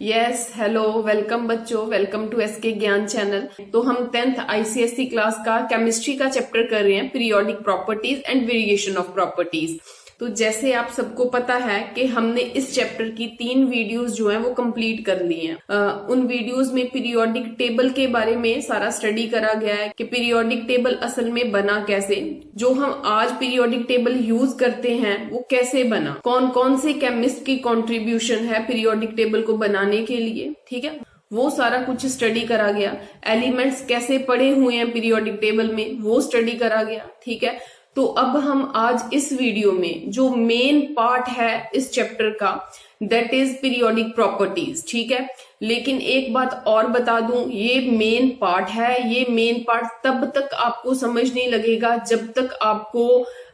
Yes hello welcome बच्चों, welcome to SK ज्ञान channel. तो हम 10th आईसीएसई क्लास का केमिस्ट्री का चैप्टर कर रहे हैं, periodic properties and variation of properties. तो जैसे आप सबको पता है कि हमने इस चैप्टर की 3 वीडियोस जो हैं वो कंप्लीट कर ली हैं। उन वीडियोस में पीरियोडिक टेबल के बारे में सारा स्टडी करा गया है कि पीरियोडिक टेबल असल में बना कैसे, जो हम आज पीरियोडिक टेबल यूज करते हैं वो कैसे बना, कौन कौन से केमिस्ट की कंट्रीब्यूशन है पीरियोडिक टेबल को बनाने के लिए, ठीक है, वो सारा कुछ स्टडी करा गया। एलिमेंट्स कैसे पड़े हुए हैं पीरियोडिक टेबल में वो स्टडी करा गया, ठीक है। तो अब हम आज इस वीडियो में जो मेन पार्ट है इस चैप्टर का, दैट इज पीरियोडिक प्रॉपर्टीज, ठीक है। लेकिन एक बात और बता दूं, ये मेन पार्ट है, ये मेन पार्ट तब तक आपको समझ नहीं लगेगा जब तक आपको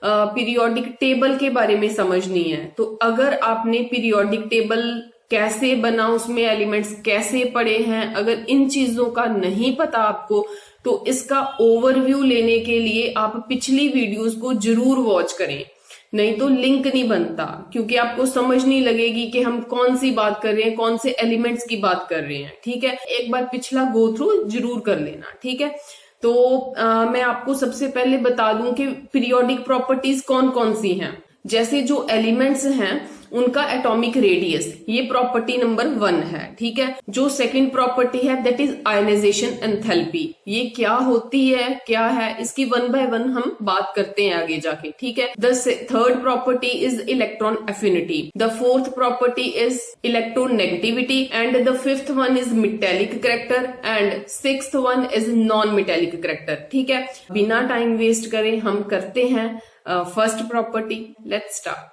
पीरियोडिक टेबल के बारे में समझ नहीं है। तो अगर आपने पीरियोडिक टेबल कैसे बना, उसमें एलिमेंट्स कैसे पड़े हैं, अगर इन चीजों का नहीं पता आपको, तो इसका ओवरव्यू लेने के लिए आप पिछली वीडियोस को जरूर वॉच करें, नहीं तो लिंक नहीं बनता, क्योंकि आपको समझ नहीं लगेगी कि हम कौन सी बात कर रहे हैं, कौन से एलिमेंट्स की बात कर रहे हैं, ठीक है। एक बार पिछला गो थ्रू जरूर कर लेना, ठीक है। तो मैं आपको सबसे पहले बता दूं कि पीरियोडिक प्रॉपर्टीज कौन कौन सी हैं। जैसे जो एलिमेंट्स हैं उनका एटॉमिक रेडियस, ये प्रॉपर्टी नंबर 1 है, ठीक है। जो सेकंड प्रॉपर्टी है दैट इज आयनाइजेशन एंथैल्पी, ये क्या होती है, क्या है, इसकी 1 बाय 1 हम बात करते हैं आगे जाके, ठीक है। The third property is electron affinity, the fourth property is electronegativity and the fifth one is metallic character and sixth one is non metallic character, ठीक है। बिना टाइम वेस्ट करे हम करते हैं फर्स्ट प्रॉपर्टी। Let's start.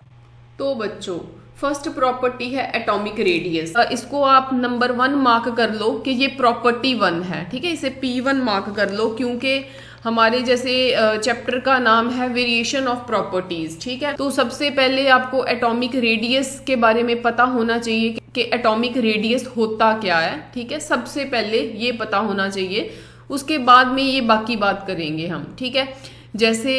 तो बच्चों first property है एटॉमिक रेडियस। इसको आप नंबर 1 मार्क कर लो कि ये प्रॉपर्टी 1 है, ठीक है। इसे P1 मार्क कर लो, क्योंकि हमारे जैसे चैप्टर का नाम है वेरिएशन ऑफ प्रॉपर्टीज, ठीक है। तो सबसे पहले आपको एटॉमिक रेडियस के बारे में पता होना चाहिए कि एटॉमिक रेडियस होता क्या है, ठीक है। सबसे पहले ये पता होना चाहिए, उसके बाद में ये बाकी बात करेंगे हम, ठीक है। जैसे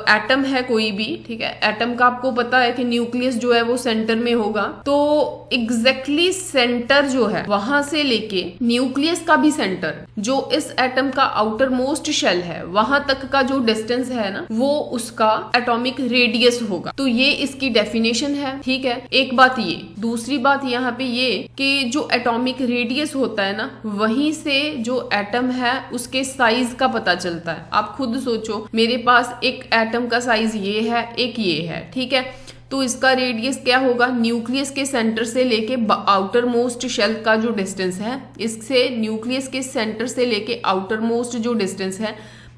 एटम है कोई भी, ठीक है, एटम का आपको पता है कि न्यूक्लियस जो है वो सेंटर में होगा। तो एग्जैक्टली सेंटर जो है वहां से लेके न्यूक्लियस का भी सेंटर, जो इस एटम का आउटर मोस्ट शेल है, वहां तक का जो डिस्टेंस है ना, वो उसका एटॉमिक रेडियस होगा। तो ये इसकी डेफिनेशन है, ठीक है। एक बात ये, दूसरी बात यहाँ पे ये कि जो एटॉमिक रेडियस होता है ना, वहीं से जो एटम है उसके साइज का पता चलता है। आप खुद सोचो, मेरे पास एक एटम का साइज ये है, एक ये है, ठीक है। तो इसका रेडियस क्या होगा, न्यूक्लियस के सेंटर से लेके आउटर मोस्ट शेल का जो डिस्टेंस है, इससे न्यूक्लियस के सेंटर से लेके आउटर मोस्ट जो डिस्टेंस है।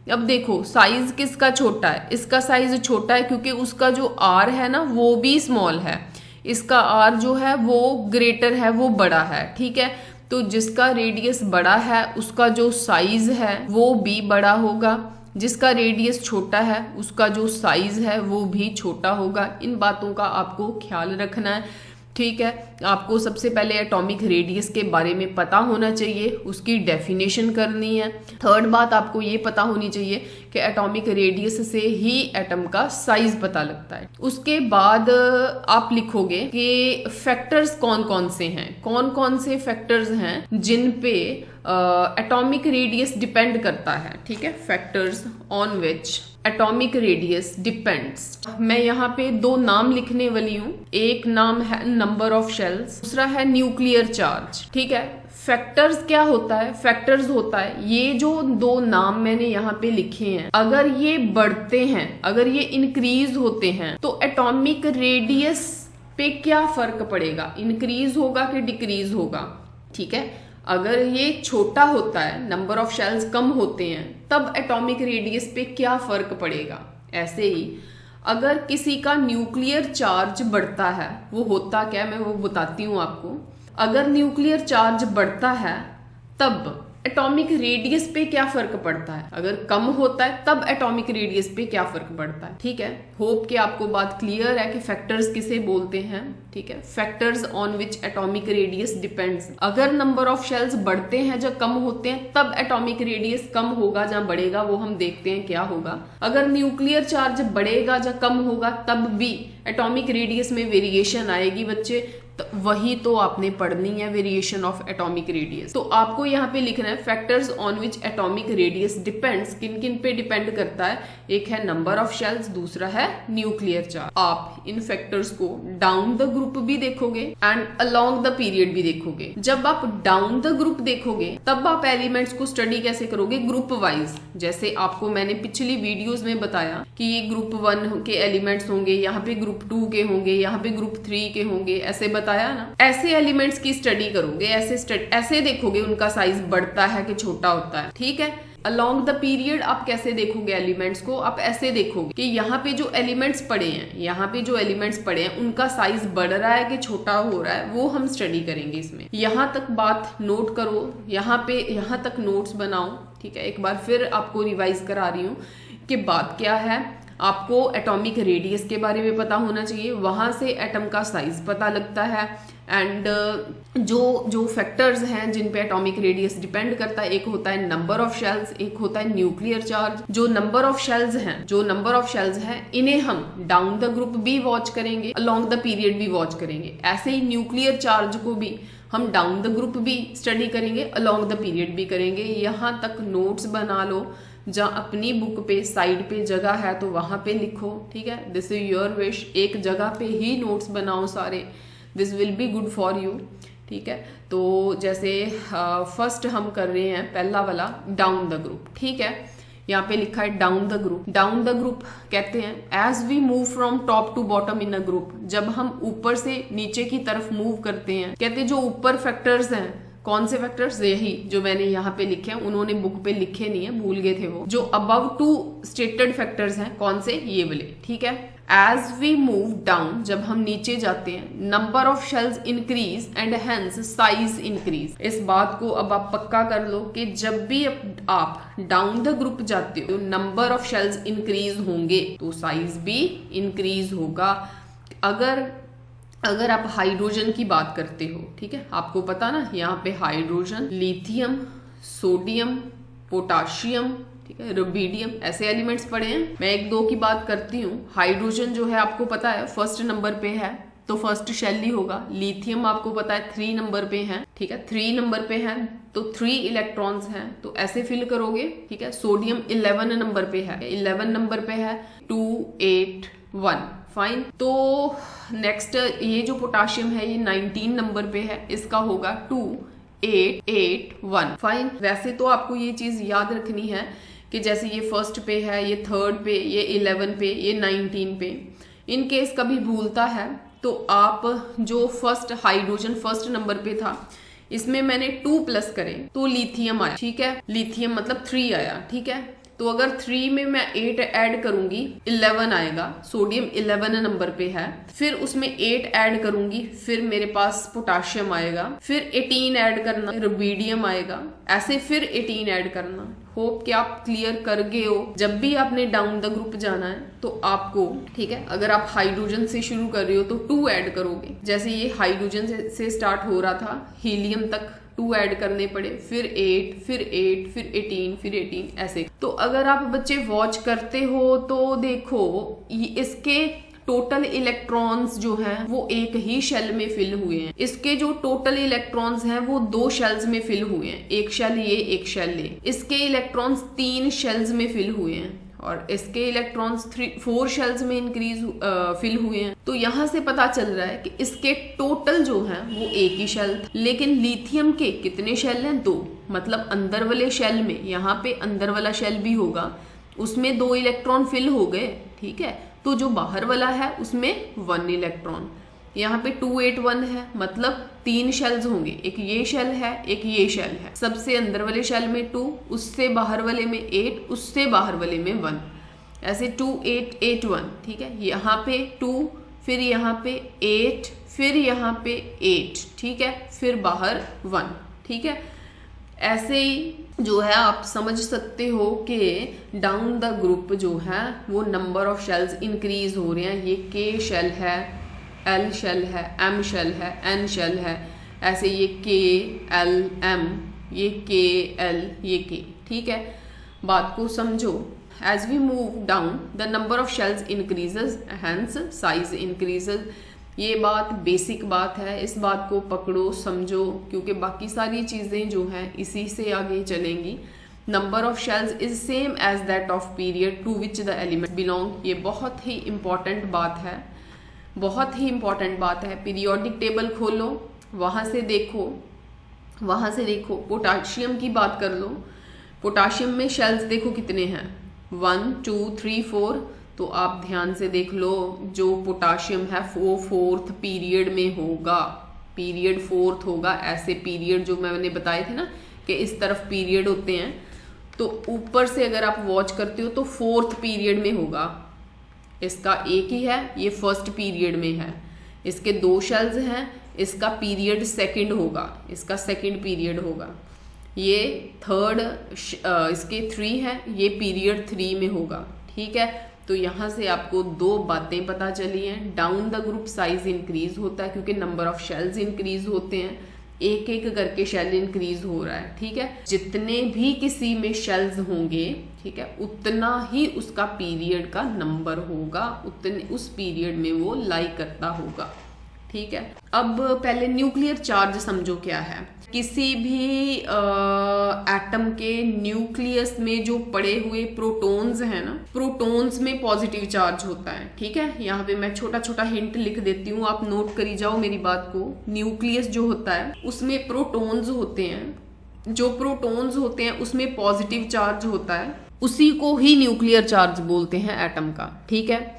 अब देखो साइज किसका छोटा है, इसका साइज छोटा है क्योंकि उसका जो आर है ना वो भी स्मॉल है, इसका आर जो है वो ग्रेटर है, वो बड़ा है, ठीक है। तो जिसका रेडियस बड़ा है उसका जो साइज है वो भी बड़ा होगा, जिसका रेडियस छोटा है उसका जो साइज है वो भी छोटा होगा। इन बातों का आपको ख्याल रखना है, ठीक है। आपको सबसे पहले एटॉमिक रेडियस के बारे में पता होना चाहिए, उसकी डेफिनेशन करनी है। थर्ड बात आपको ये पता होनी चाहिए कि एटॉमिक रेडियस से ही एटम का साइज पता लगता है। उसके बाद आप लिखोगे कि फैक्टर्स कौन कौन से हैं, कौन कौन से फैक्टर्स हैं जिन पे एटॉमिक रेडियस डिपेंड करता है, ठीक है। Factors on which atomic radius depends. मैं यहाँ पे 2 नाम लिखने वाली हूँ, एक नाम है नंबर ऑफ शेल्स, दूसरा है न्यूक्लियर चार्ज, ठीक है। फैक्टर्स क्या होता है, फैक्टर्स होता है ये जो 2 नाम मैंने यहाँ पे लिखे हैं, अगर ये बढ़ते हैं, अगर ये इंक्रीज होते हैं, तो एटॉमिक रेडियस पे क्या फर्क पड़ेगा, इंक्रीज होगा कि डिक्रीज होगा, ठीक है। अगर ये छोटा होता है, नंबर ऑफ शेल्स कम होते हैं, तब एटॉमिक रेडियस पे क्या फर्क पड़ेगा। ऐसे ही अगर किसी का न्यूक्लियर चार्ज बढ़ता है, वो होता क्या है मैं वो बताती हूँ आपको। अगर न्यूक्लियर चार्ज बढ़ता है तब एटॉमिक रेडियस पे क्या फर्क पड़ता है, अगर कम होता है तब एटॉमिक रेडियस पे क्या फर्क पड़ता है, ठीक है। होप कि आपको बात क्लियर है कि फैक्टर्स किसे बोलते हैं, ठीक है। Factors on which atomic radius depends. अगर नंबर ऑफ शेल्स बढ़ते हैं या कम होते हैं तब एटॉमिक रेडियस कम होगा या बढ़ेगा, वो हम देखते हैं क्या होगा। अगर न्यूक्लियर चार्ज बढ़ेगा या कम होगा तब भी एटॉमिक रेडियस में वेरिएशन आएगी बच्चे। तो वही तो आपने पढ़नी है, वेरिएशन ऑफ एटॉमिक रेडियस। तो आपको यहाँ पे लिखना है factors on which atomic radius depends, किन किन पे डिपेंड करता है। एक है नंबर ऑफ शेल्स, दूसरा है न्यूक्लियर चार्ज। आप इन फैक्टर्स को डाउन द ग्रुप भी देखोगे एंड अलोंग द पीरियड भी देखोगे। जब आप डाउन द ग्रुप देखोगे तब आप एलिमेंट्स को स्टडी कैसे करोगे, ग्रुप वाइज। जैसे आपको मैंने पिछली वीडियोस में बताया कि ये ग्रुप 1 के एलिमेंट्स होंगे, यहाँ पे ग्रुप 2 के होंगे, यहाँ पे ग्रुप 3 के होंगे, ऐसे बताया ना। ऐसे एलिमेंट्स की स्टडी करोगे, ऐसे देखोगे उनका साइज बढ़ता है कि छोटा होता है, ठीक है। अलोंग द पीरियड आप कैसे देखोगे एलिमेंट्स को, आप ऐसे देखोगे कि यहाँ पे जो एलिमेंट्स पड़े हैं, यहाँ पे जो एलिमेंट्स पड़े हैं उनका साइज बढ़ रहा है कि छोटा हो रहा है, वो हम स्टडी करेंगे इसमें। यहाँ तक बात नोट करो, यहाँ तक नोट्स बनाओ, ठीक है। एक बार फिर आपको रिवाइज करा रही हूँ कि बात क्या है। आपको एटॉमिक रेडियस के बारे में पता होना चाहिए, वहां से एटम का साइज पता लगता है। एंड जो फैक्टर्स हैं जिन पे एटॉमिक रेडियस डिपेंड करता है, एक होता है नंबर ऑफ शेल्स, एक होता है न्यूक्लियर चार्ज। जो नंबर ऑफ शेल्स हैं इन्हें हम डाउन द ग्रुप भी वॉच करेंगे, अलोंग द पीरियड भी वॉच करेंगे। ऐसे ही न्यूक्लियर चार्ज को भी हम डाउन द ग्रुप भी स्टडी करेंगे, अलोंग द पीरियड भी करेंगे। यहाँ तक नोट्स बना लो, जहाँ अपनी बुक पे साइड पे जगह है तो वहां पे लिखो, ठीक है। दिस इज योर विश, एक जगह पे ही नोट्स बनाओ सारे, this will be good for you, ठीक है। तो जैसे फर्स्ट हम कर रहे हैं पहला वाला डाउन द ग्रुप, ठीक है। यहाँ पे लिखा है down the group. Down the group कहते हैं as we move from top to bottom in a group, जब हम ऊपर से नीचे की तरफ मूव करते हैं। कहते हैं जो ऊपर फैक्टर्स हैं, कौन से फैक्टर्स, यही जो मैंने यहाँ पे लिखे हैं, उन्होंने बुक पे लिखे नहीं है, भूल गए थे वो। जो अबव 2 स्टेटेड फैक्टर्स हैं, कौन से, ये वाले, ठीक है। एज वी मूव डाउन, जब हम नीचे जाते हैं, number of shells increase and hence size increase. इस बात को अब आप पक्का कर लो कि जब भी आप डाउन द ग्रुप जाते हो, नंबर ऑफ शेल्स इंक्रीज होंगे तो साइज भी इंक्रीज होगा। अगर आप हाइड्रोजन की बात करते हो, ठीक है, आपको पता ना, यहाँ पे हाइड्रोजन, लिथियम, सोडियम, पोटाशियम, ठीक है, रुबिडियम, ऐसे एलिमेंट्स पड़े हैं। मैं 1-2 की बात करती हूँ। हाइड्रोजन जो है आपको पता है फर्स्ट नंबर पे है, तो फर्स्ट शेल ही होगा। लिथियम आपको पता है 3 नंबर पे है, ठीक है, 3 नंबर पे है तो 3 इलेक्ट्रॉन्स हैं, तो ऐसे फिल करोगे, ठीक है। सोडियम 11 नंबर पे है, 11 नंबर पे है 2, 8, 1, फाइन। तो नेक्स्ट ये जो पोटाशियम है ये 19 नंबर पे है, इसका होगा 2, 8, 8, 1, फाइन। वैसे तो आपको ये चीज याद रखनी है कि जैसे ये फर्स्ट पे है, ये थर्ड पे, ये 11 पे, ये 19 पे। इन केस कभी भूलता है तो आप जो फर्स्ट हाइड्रोजन फर्स्ट नंबर पे था, इसमें मैंने 2 प्लस करे तो लिथियम आया, ठीक है। लिथियम मतलब 3 आया, ठीक है। तो अगर 3 में मैं 8 ऐड करूंगी 11 आएगा। सोडियम 11 नंबर पे है, फिर उसमें 8 ऐड करूंगी, फिर मेरे पास पोटाशियम आएगा, फिर 18 ऐड करना, रुबिडियम आएगा, ऐसे फिर 18 ऐड करना। होप कि आप क्लियर कर गए हो। जब भी आपने डाउन द ग्रुप जाना है तो आपको, ठीक है, अगर आप हाइड्रोजन से शुरू कर रहे हो तो 2 ऐड करोगे। जैसे ये हाइड्रोजन से स्टार्ट हो रहा था, हीलियम तक 2 ऐड करने पड़े, फिर 8, फिर 8, फिर 18, फिर 18, ऐसे। तो अगर आप बच्चे वॉच करते हो तो देखो इसके टोटल इलेक्ट्रॉन्स जो हैं वो एक ही शेल में फिल हुए हैं। इसके जो टोटल इलेक्ट्रॉन्स हैं वो 2 शेल्स में फिल हुए हैं, एक शेल ये, एक शेल ये। इसके इलेक्ट्रॉन्स 3 शेल्स में फिल हुए हैं और इसके इलेक्ट्रॉन्स 4 शेल्स में फिल हुए हैं। तो यहाँ से पता चल रहा है कि इसके टोटल जो हैं वो एक ही शेल था। लेकिन लिथियम के कितने शेल हैं? 2। मतलब अंदर वाले शेल में, यहाँ पे अंदर वाला शेल भी होगा, उसमें 2 इलेक्ट्रॉन फिल हो गए, ठीक है। तो जो बाहर वाला है उसमें 1 इलेक्ट्रॉन। यहाँ पे 2, 8, 1 है, मतलब 3 शेल्स होंगे, एक ये शेल है, एक ये शेल है। सबसे अंदर वाले शेल में 2, उससे बाहर वाले में 8, उससे बाहर वाले में 1, ऐसे 2, 8, 8, 1, ठीक है। यहाँ पे 2, फिर यहाँ पे 8, फिर यहाँ पे 8, ठीक है, फिर बाहर 1, ठीक है। ऐसे ही जो है आप समझ सकते हो कि डाउन द ग्रुप जो है वो नंबर ऑफ शेल्स इंक्रीज हो रहे हैं। ये K शेल है, L शेल है, M शेल है, N शेल है, ऐसे ये K, L, M, ये K, L, ये K, ठीक है। बात को समझो। As we move down, the number of shells increases, hence size increases. ये बात बेसिक बात है, इस बात को पकड़ो समझो, क्योंकि बाकी सारी चीजें जो हैं इसी से आगे चलेंगी। Number of shells is same as that of period to which the element belong. ये बहुत ही इंपॉर्टेंट बात है, बहुत ही इंपॉर्टेंट बात है। पीरियोडिक टेबल खोलो, वहां से देखो, पोटाशियम की बात कर लो। पोटाशियम में शेल्स देखो कितने हैं, 1 2 3 4। तो आप ध्यान से देख लो, जो पोटाशियम है वो 4th पीरियड में होगा, पीरियड 4th होगा। ऐसे पीरियड जो मैंने बताए थे ना कि इस तरफ पीरियड होते हैं, तो ऊपर से अगर आप वॉच करते हो तो 4th पीरियड में होगा। इसका एक ही है, ये 1st पीरियड में है। इसके 2 शेल्स हैं, इसका पीरियड 2nd होगा, इसका 2nd पीरियड होगा। ये 3rd, इसके 3 है, ये पीरियड 3 में होगा। ठीक है, तो यहां से आपको 2 बातें पता चली हैं। Down the group size increase होता है क्योंकि नंबर ऑफ शेल्स इंक्रीज होते हैं, एक एक करके शेल इंक्रीज हो रहा है। ठीक है, जितने भी किसी में शेल्स होंगे, ठीक है, उतना ही उसका पीरियड का नंबर होगा, उतने उस पीरियड में वो लाई करता होगा। ठीक है, अब पहले न्यूक्लियर चार्ज समझो क्या है। किसी भी एटम के न्यूक्लियस में जो पड़े हुए प्रोटॉन्स हैं ना, प्रोटॉन्स में पॉजिटिव चार्ज होता है। ठीक है, यहाँ पे मैं छोटा छोटा हिंट लिख देती हूँ, आप नोट करी जाओ मेरी बात को। न्यूक्लियस जो होता है उसमें प्रोटॉन्स होते हैं, जो प्रोटॉन्स होते हैं उसमें पॉजिटिव चार्ज होता है, उसी को ही न्यूक्लियर चार्ज बोलते हैं एटम का। ठीक है,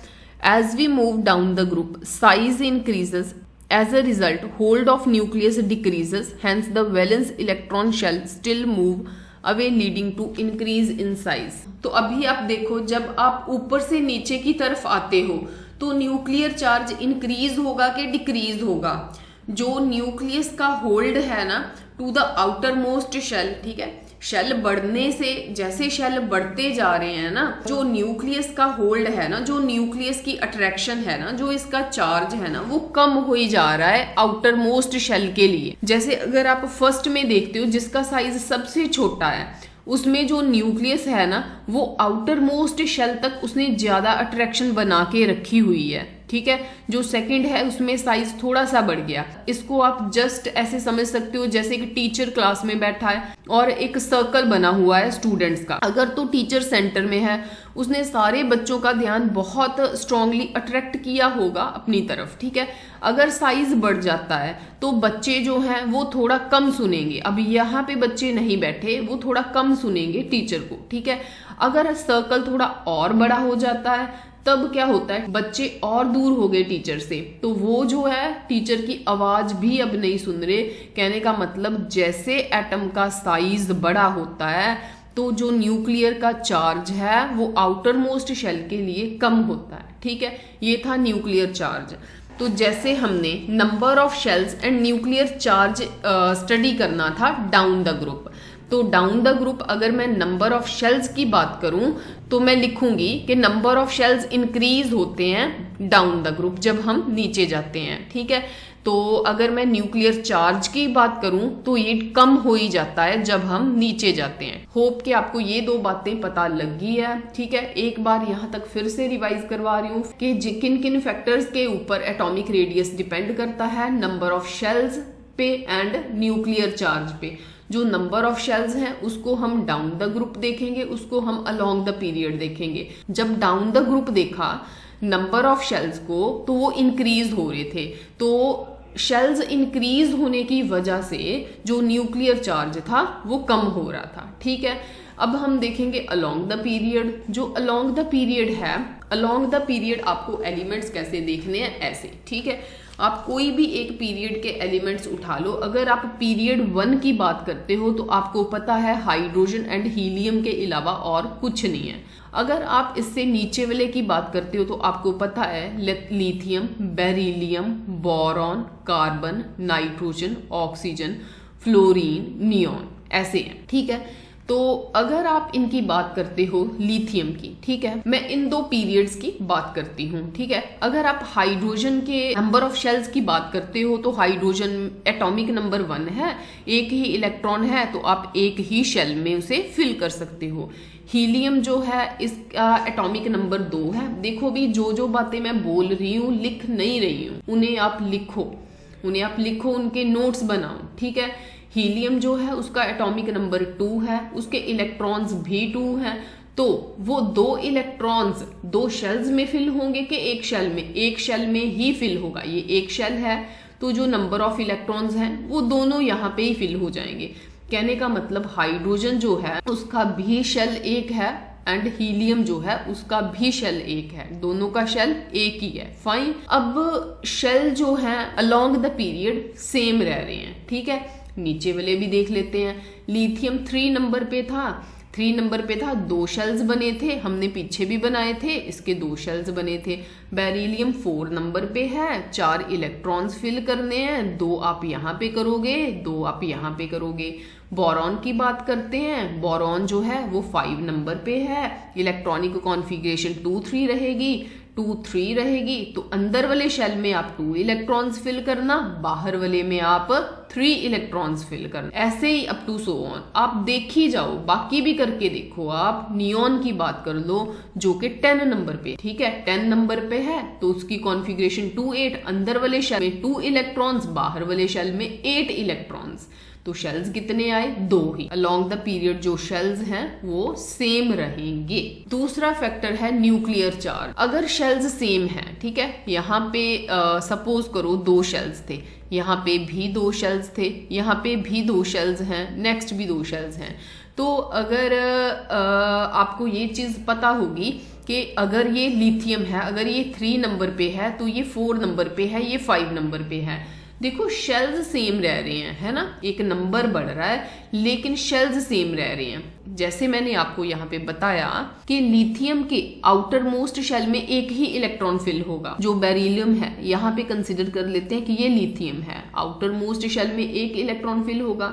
as we move down the group size increases, as a result hold of nucleus decreases, hence the valence electron shell still move away leading to increase in size। तो अभी आप देखो, जब आप ऊपर से नीचे की तरफ आते हो तो न्यूक्लियर चार्ज इंक्रीज होगा कि डिक्रीज होगा। जो न्यूक्लियस का होल्ड है ना to the outermost shell, ठीक है, शेल बढ़ने से, जैसे शेल बढ़ते जा रहे हैं ना, जो न्यूक्लियस का होल्ड है ना, जो न्यूक्लियस की अट्रैक्शन है ना, जो इसका चार्ज है ना, वो कम हो ही जा रहा है आउटर मोस्ट शेल के लिए। जैसे अगर आप फर्स्ट में देखते हो जिसका साइज सबसे छोटा है, उसमें जो न्यूक्लियस है ना वो आउटर मोस्ट शेल तक उसने ज्यादा अट्रैक्शन बना के रखी हुई है। ठीक है, जो सेकंड है उसमें साइज थोड़ा सा बढ़ गया। इसको आप जस्ट ऐसे समझ सकते हो जैसे कि टीचर क्लास में बैठा है और एक सर्कल बना हुआ है स्टूडेंट्स का। अगर तो टीचर सेंटर में है, उसने सारे बच्चों का ध्यान बहुत स्ट्रांगली अट्रैक्ट किया होगा अपनी तरफ। ठीक है, अगर साइज बढ़ जाता है तो बच्चे जो हैं वो थोड़ा कम सुनेंगे। अब यहाँ पे बच्चे नहीं बैठे, वो थोड़ा कम सुनेंगे टीचर को। ठीक है, अगर सर्कल थोड़ा और बड़ा हो जाता है तब क्या होता है, बच्चे और दूर हो गए टीचर से, तो वो जो है टीचर की आवाज भी अब नहीं सुन रहे। कहने का मतलब जैसे एटम का साइज बड़ा होता है तो जो न्यूक्लियर का चार्ज है वो आउटर मोस्ट शेल के लिए कम होता है। ठीक है, ये था न्यूक्लियर चार्ज। तो जैसे हमने number of shells and nuclear charge study करना था डाउन द ग्रुप, तो डाउन द ग्रुप अगर मैं नंबर ऑफ शेल्स की बात करूं तो मैं लिखूंगी कि नंबर ऑफ शेल्स इंक्रीज होते हैं डाउन द ग्रुप जब हम नीचे जाते हैं। ठीक है, तो अगर मैं न्यूक्लियर चार्ज की बात करूं तो ये कम हो ही जाता है जब हम नीचे जाते हैं। होप कि आपको ये 2 बातें पता लग गई है। ठीक है, एक बार यहां तक फिर से रिवाइज करवा रही हूं कि किन किन फैक्टर्स के ऊपर एटॉमिक रेडियस डिपेंड करता है, नंबर ऑफ शेल्स पे एंड न्यूक्लियर चार्ज पे। जो नंबर ऑफ शेल्स हैं उसको हम डाउन द ग्रुप देखेंगे, उसको हम अलोंग द पीरियड देखेंगे। जब डाउन द ग्रुप देखा नंबर ऑफ शेल्स को तो वो इंक्रीज हो रहे थे, तो शेल्स इंक्रीज होने की वजह से जो न्यूक्लियर चार्ज था वो कम हो रहा था। ठीक है, अब हम देखेंगे अलोंग द पीरियड। जो अलोंग द पीरियड है, अलोंग द पीरियड आपको एलिमेंट्स कैसे देखने हैं, ऐसे। ठीक है, आप कोई भी एक पीरियड के एलिमेंट्स उठा लो। अगर आप पीरियड 1 की बात करते हो तो आपको पता है हाइड्रोजन एंड हीलियम के अलावा और कुछ नहीं है। अगर आप इससे नीचे वाले की बात करते हो तो आपको पता है lithium, beryllium, boron, carbon, nitrogen, oxygen, fluorine, neon, ऐसे हैं। ठीक है, तो अगर आप इनकी बात करते हो लिथियम की, ठीक है, मैं इन दो पीरियड्स की बात करती हूँ, ठीक है। अगर आप हाइड्रोजन के नंबर ऑफ शेल्स की बात करते हो तो हाइड्रोजन एटॉमिक नंबर 1 है, एक ही इलेक्ट्रॉन है, तो आप एक ही शेल में उसे फिल कर सकते हो। हीलियम जो है इसका एटॉमिक नंबर 2 है। देखो भी जो बातें मैं बोल रही हूँ लिख नहीं रही हूँ, उन्हें आप लिखो, उनके नोट्स बनाओ, ठीक है। हीलियम जो है उसका एटॉमिक नंबर 2 है, उसके इलेक्ट्रॉन्स भी 2 हैं, तो वो 2 इलेक्ट्रॉन्स 2 शेल्स में फिल होंगे कि एक शेल में? एक शेल में ही फिल होगा। ये एक शेल है तो जो नंबर ऑफ इलेक्ट्रॉन्स हैं वो दोनों यहाँ पे ही फिल हो जाएंगे। कहने का मतलब हाइड्रोजन जो है उसका भी शेल एक है एंड हीलियम जो है उसका भी शेल एक है, दोनों का शेल एक ही है। फाइन। अब शेल जो है अलोंग द पीरियड सेम रह रहे हैं, ठीक है। नीचे वाले भी देख लेते हैं। लिथियम 3 नंबर पे था, 2 शेल्स बने थे, हमने पीछे भी बनाए थे, इसके 2 शेल्स बने थे। बेरिलियम 4 नंबर पे है, 4 इलेक्ट्रॉन्स फिल करने हैं, 2 आप यहाँ पे करोगे, 2 आप यहाँ पे करोगे। बोरॉन की बात करते हैं, बोरॉन जो है वो 5 नंबर पे है, इलेक्ट्रॉनिक कॉन्फ़िगरेशन 2-3 रहेगी, 2-3 रहेगी, तो अंदर वाले शेल में आप 2 इलेक्ट्रॉन्स फिल करना, बाहर वाले में आप 3 इलेक्ट्रॉन्स फिल करना, ऐसे ही अप टू सो ऑन। आप देख ही जाओ, बाकी भी करके देखो। आप नियॉन की बात कर लो जो कि 10 नंबर पे, ठीक है, 10 नंबर पे है तो उसकी कॉन्फ़िगरेशन 2-8, अंदर वाले शेल में 2 इलेक्ट्रॉन्स, बाहर वाले शेल में 8 इलेक्ट्रॉन्स, तो शेल्स कितने आए? 2 ही। अलोंग द पीरियड जो शेल्स हैं वो सेम रहेंगे। दूसरा फैक्टर है न्यूक्लियर चार्ज। अगर शेल्स सेम हैं, ठीक है, यहाँ पे सपोज करो 2 शेल्स थे, यहाँ पे भी 2 शेल्स थे, यहाँ पे भी 2 शेल्स हैं, नेक्स्ट भी 2 शेल्स हैं, तो अगर आपको ये चीज पता होगी कि अगर ये लिथियम है, अगर ये 3 नंबर पे है तो ये 4 नंबर पे है, ये 5 नंबर पे है। देखो शेल्स सेम रह रहे हैं, है ना, एक नंबर बढ़ रहा है लेकिन शेल्स सेम रह रहे हैं। जैसे मैंने आपको यहाँ पे बताया कि लिथियम के आउटर मोस्ट शेल में एक ही इलेक्ट्रॉन फिल होगा, जो बेरिलियम है, यहाँ पे कंसिडर कर लेते हैं कि ये लिथियम है, आउटर मोस्ट शेल में एक इलेक्ट्रॉन फिल होगा,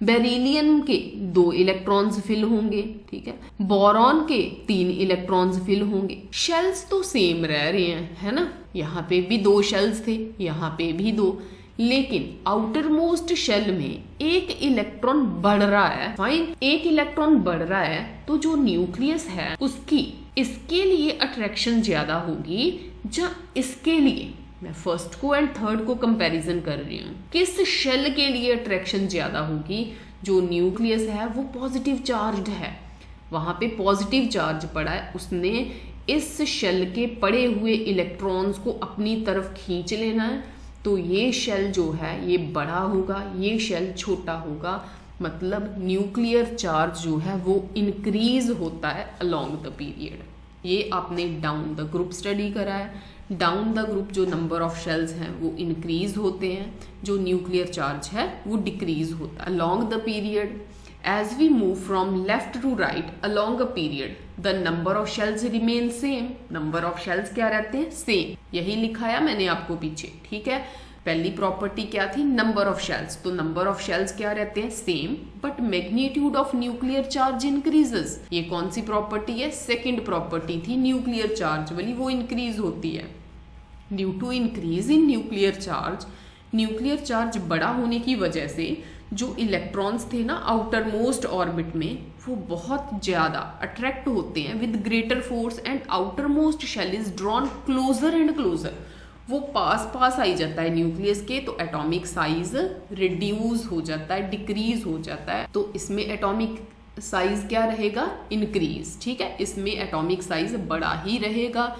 बेरिलियम के 2 इलेक्ट्रॉन्स फिल होंगे, ठीक है, बोरॉन के 3 इलेक्ट्रॉन्स फिल होंगे। शेल्स तो सेम रह रहे हैं, है ना, यहाँ पे भी 2 शेल्स थे, यहाँ पे भी 2, लेकिन आउटर मोस्ट शेल में एक इलेक्ट्रॉन बढ़ रहा है। फाइन, एक इलेक्ट्रॉन बढ़ रहा है तो जो न्यूक्लियस है उसकी इसके लिए अट्रैक्शन ज्यादा होगी या इसके लिए? मैं फर्स्ट को एंड थर्ड को कंपैरिजन कर रही हूँ। किस शेल के लिए अट्रैक्शन ज्यादा होगी? जो न्यूक्लियस है वो पॉजिटिव चार्ज है, वहां पे पॉजिटिव चार्ज पड़ा है, उसने इस शेल के पड़े हुए इलेक्ट्रॉन्स को अपनी तरफ खींच लेना है, तो ये शेल जो है ये बड़ा होगा, ये शेल छोटा होगा, मतलब न्यूक्लियर चार्ज जो है वो इंक्रीज होता है अलोंग द पीरियड। ये आपने डाउन द ग्रुप स्टडी करा है। डाउन द ग्रुप जो नंबर ऑफ शेल्स हैं वो इंक्रीज होते हैं, जो न्यूक्लियर चार्ज है वो डिक्रीज होता है along the period. As we move from left to right along a period, the number of shells remain same. Number of shells क्या रहते हैं? Same. यही लिखाया मैंने आपको पीछे, ठीक है। पहली प्रॉपर्टी क्या थी? नंबर ऑफ शेल्स, तो नंबर ऑफ शेल्स क्या रहते हैं? Same, but magnitude of nuclear charge increases. ये कौन सी प्रॉपर्टी है? सेकेंड प्रॉपर्टी थी न्यूक्लियर चार्ज वाली, वो इंक्रीज होती है due to increase in nuclear charge. Nuclear charge बड़ा होने की वजह से जो इलेक्ट्रॉन्स थे ना आउटर मोस्ट ऑर्बिट में, वो बहुत ज्यादा अट्रैक्ट होते हैं with greater force and outermost shell is drawn closer and closer. वो पास आई जाता है न्यूक्लियस के, तो एटॉमिक साइज रिड्यूस हो जाता है, डिक्रीज हो जाता है, तो इसमें एटॉमिक साइज क्या रहेगा? इंक्रीज, ठीक है। इसमें एटॉमिक साइज बड़ा ही रहेगा।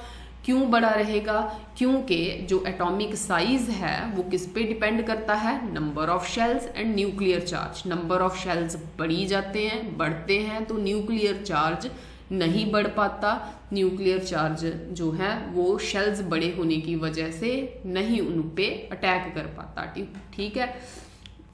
क्यों बड़ा रहेगा? क्योंकि जो एटॉमिक साइज है वो किस पे डिपेंड करता है? Number of shells and nuclear charge. Number of shells बढ़ी जाते हैं, बढ़ते हैं, तो न्यूक्लियर चार्ज नहीं बढ़ पाता। न्यूक्लियर चार्ज जो है वो शेल्स बड़े होने की वजह से नहीं उन पे अटैक कर पाता, ठीक है।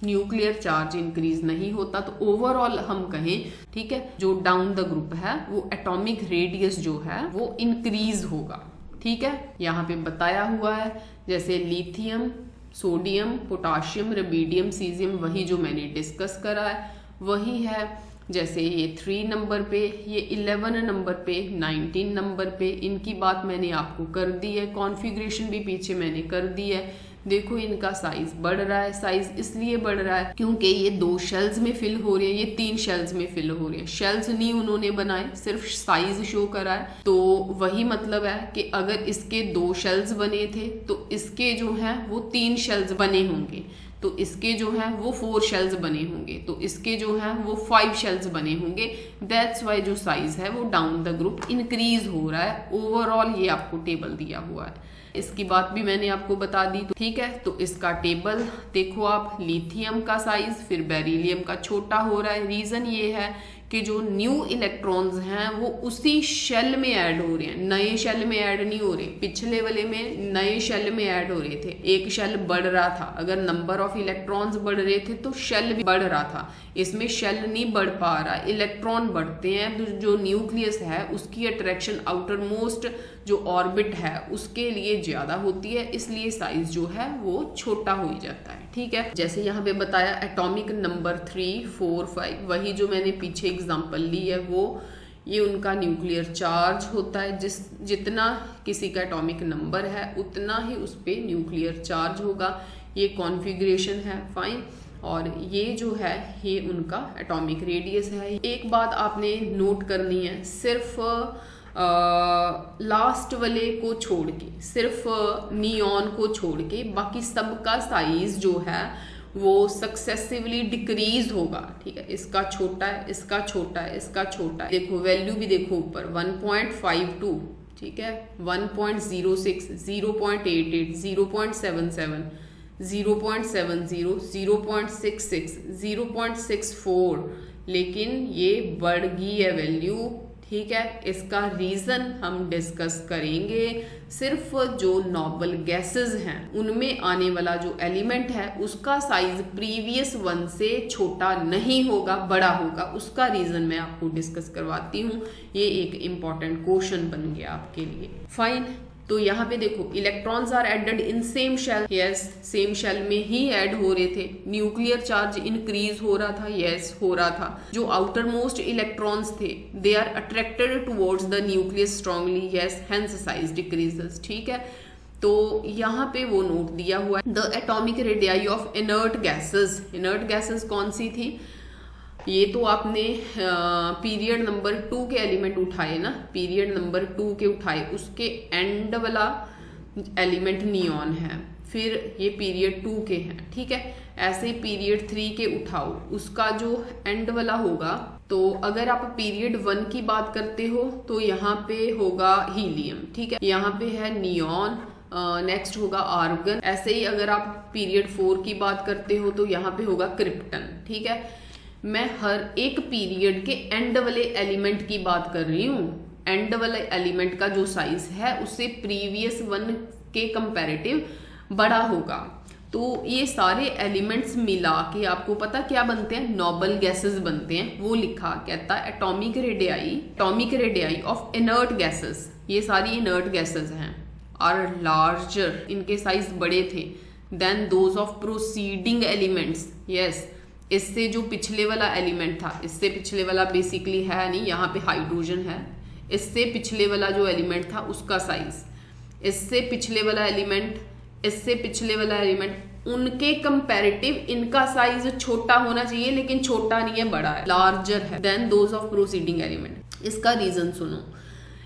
न्यूक्लियर चार्ज इंक्रीज नहीं होता, तो ओवरऑल हम कहें, ठीक है, जो डाउन द ग्रुप है वो एटॉमिक रेडियस जो है वो इंक्रीज होगा, ठीक है। यहाँ पे बताया हुआ है, जैसे lithium, sodium, potassium, rubidium, caesium, वही जो मैंने डिस्कस करा है वही है। जैसे ये 3 नंबर पे, ये 11 नंबर पे, 19 नंबर पे, इनकी बात मैंने आपको कर दी है, कॉन्फ़िगरेशन भी पीछे मैंने कर दी है। देखो इनका साइज बढ़ रहा है, साइज इसलिए बढ़ रहा है क्योंकि ये 2 शेल्स में फिल हो रहे हैं, ये 3 शेल्स में फिल हो रहे हैं। शेल्स नहीं उन्होंने बनाए, सिर्फ साइज शो करा है। तो वही मतलब है कि अगर इसके 2 शेल्स बने थे तो इसके जो है वो 3 शेल्स बने होंगे, तो इसके जो है वो 4 शेल्स बने होंगे, तो इसके जो है वो 5 शेल्स बने होंगे। दैट्स वाई जो साइज है वो डाउन द ग्रुप इंक्रीज हो रहा है। ओवरऑल ये आपको टेबल दिया हुआ है, इसकी बात भी मैंने आपको बता दी। तो ठीक है, तो इसका टेबल देखो आप, लिथियम का साइज फिर बेरिलियम का छोटा हो रहा है। रीजन ये है कि जो न्यू इलेक्ट्रॉन्स हैं वो उसी शेल में ऐड हो रहे हैं, नए शेल में ऐड नहीं हो रहे। पिछले वाले में नए शेल में ऐड हो रहे थे, एक शेल बढ़ रहा था, अगर नंबर ऑफ इलेक्ट्रॉन्स बढ़ रहे थे तो शेल भी बढ़ रहा था। इसमें शेल नहीं बढ़ पा रहा, इलेक्ट्रॉन बढ़ते हैं तो जो न्यूक्लियस है उसकी अट्रैक्शन आउटर मोस्ट जो ऑर्बिट है उसके लिए ज्यादा होती है, इसलिए साइज जो है वो छोटा हो जाता है। ठीक है, जैसे यहाँ पे बताया एटॉमिक नंबर 3, 4, 5, वही जो मैंने पीछे एग्जांपल ली है वो, ये उनका न्यूक्लियर चार्ज होता है। जितना किसी का एटॉमिक नंबर है उतना ही उस पर न्यूक्लियर चार्ज होगा। ये कॉन्फ़िगरेशन है, फाइन। और ये जो है ये उनका एटॉमिक रेडियस है। एक बात आपने नोट करनी है, सिर्फ लास्ट वाले को छोड़ के, सिर्फ नियॉन को छोड़ के बाकी सबका साइज जो है वो सक्सेसिवली डिक्रीज होगा। ठीक है, इसका छोटा है, इसका छोटा है, इसका छोटा है। देखो वैल्यू भी देखो ऊपर 1.52, ठीक है, 1.06, 0.88, 0.77, 0.70, 0.66, 0.64, लेकिन ये बढ़ गई है वैल्यू। ठीक है, इसका रीजन हम डिस्कस करेंगे। सिर्फ जो नोबल गैसेस हैं उनमें आने वाला जो एलिमेंट है उसका साइज प्रीवियस वन से छोटा नहीं होगा, बड़ा होगा। उसका रीजन मैं आपको डिस्कस करवाती हूँ, ये एक इम्पॉर्टेंट क्वेश्चन बन गया आपके लिए। फाइन, तो यहाँ पे देखो electrons are added in same shell, yes same shell में ही ऐड हो रहे थे। न्यूक्लियर चार्ज इंक्रीज हो रहा था, यस हो रहा था। जो आउटर मोस्ट इलेक्ट्रॉन्स थे they are attracted towards the nucleus strongly, yes hence size decreases. ठीक है, तो यहाँ पे वो नोट दिया हुआ है। The atomic radii of inert gases, inert gases कौन सी थी? ये तो आपने पीरियड नंबर 2 के एलिमेंट उठाए ना, पीरियड नंबर 2 के उठाए, उसके एंड वाला एलिमेंट नियॉन है, फिर ये पीरियड 2 के हैं। ठीक है, ऐसे ही पीरियड 3 के उठाओ, उसका जो एंड वाला होगा, तो अगर आप पीरियड 1 की बात करते हो तो यहाँ पे होगा हीलियम। ठीक है, यहाँ पे है नियॉन, नेक्स्ट होगा आर्गन। ऐसे ही अगर आप पीरियड 4 की बात करते हो तो यहाँ पे होगा क्रिप्टन। ठीक है, मैं हर एक पीरियड के एंड वाले एलिमेंट की बात कर रही हूँ। एंड वाले एलिमेंट का जो साइज है उससे प्रीवियस वन के कंपैरेटिव बड़ा होगा। तो ये सारे एलिमेंट्स मिला के आपको पता क्या बनते हैं? नोबल गैसेस बनते हैं। वो लिखा कहता है atomic radii of inert gases, ये सारी इनर्ट गैसेस हैं, आर लार्जर, इनके साइज बड़े थे, than those of proceeding elements. Yes, इससे जो पिछले वाला एलिमेंट था, इससे पिछले वाला बेसिकली है नहीं, यहाँ पे हाइड्रोजन है, इससे पिछले वाला जो एलिमेंट था उसका साइज, इससे पिछले वाला एलिमेंट, इससे पिछले वाला एलिमेंट, उनके कंपैरेटिव इनका साइज छोटा होना चाहिए, लेकिन छोटा नहीं है, बड़ा है, लार्जर है than those of proceeding element. इसका रीजन सुनो,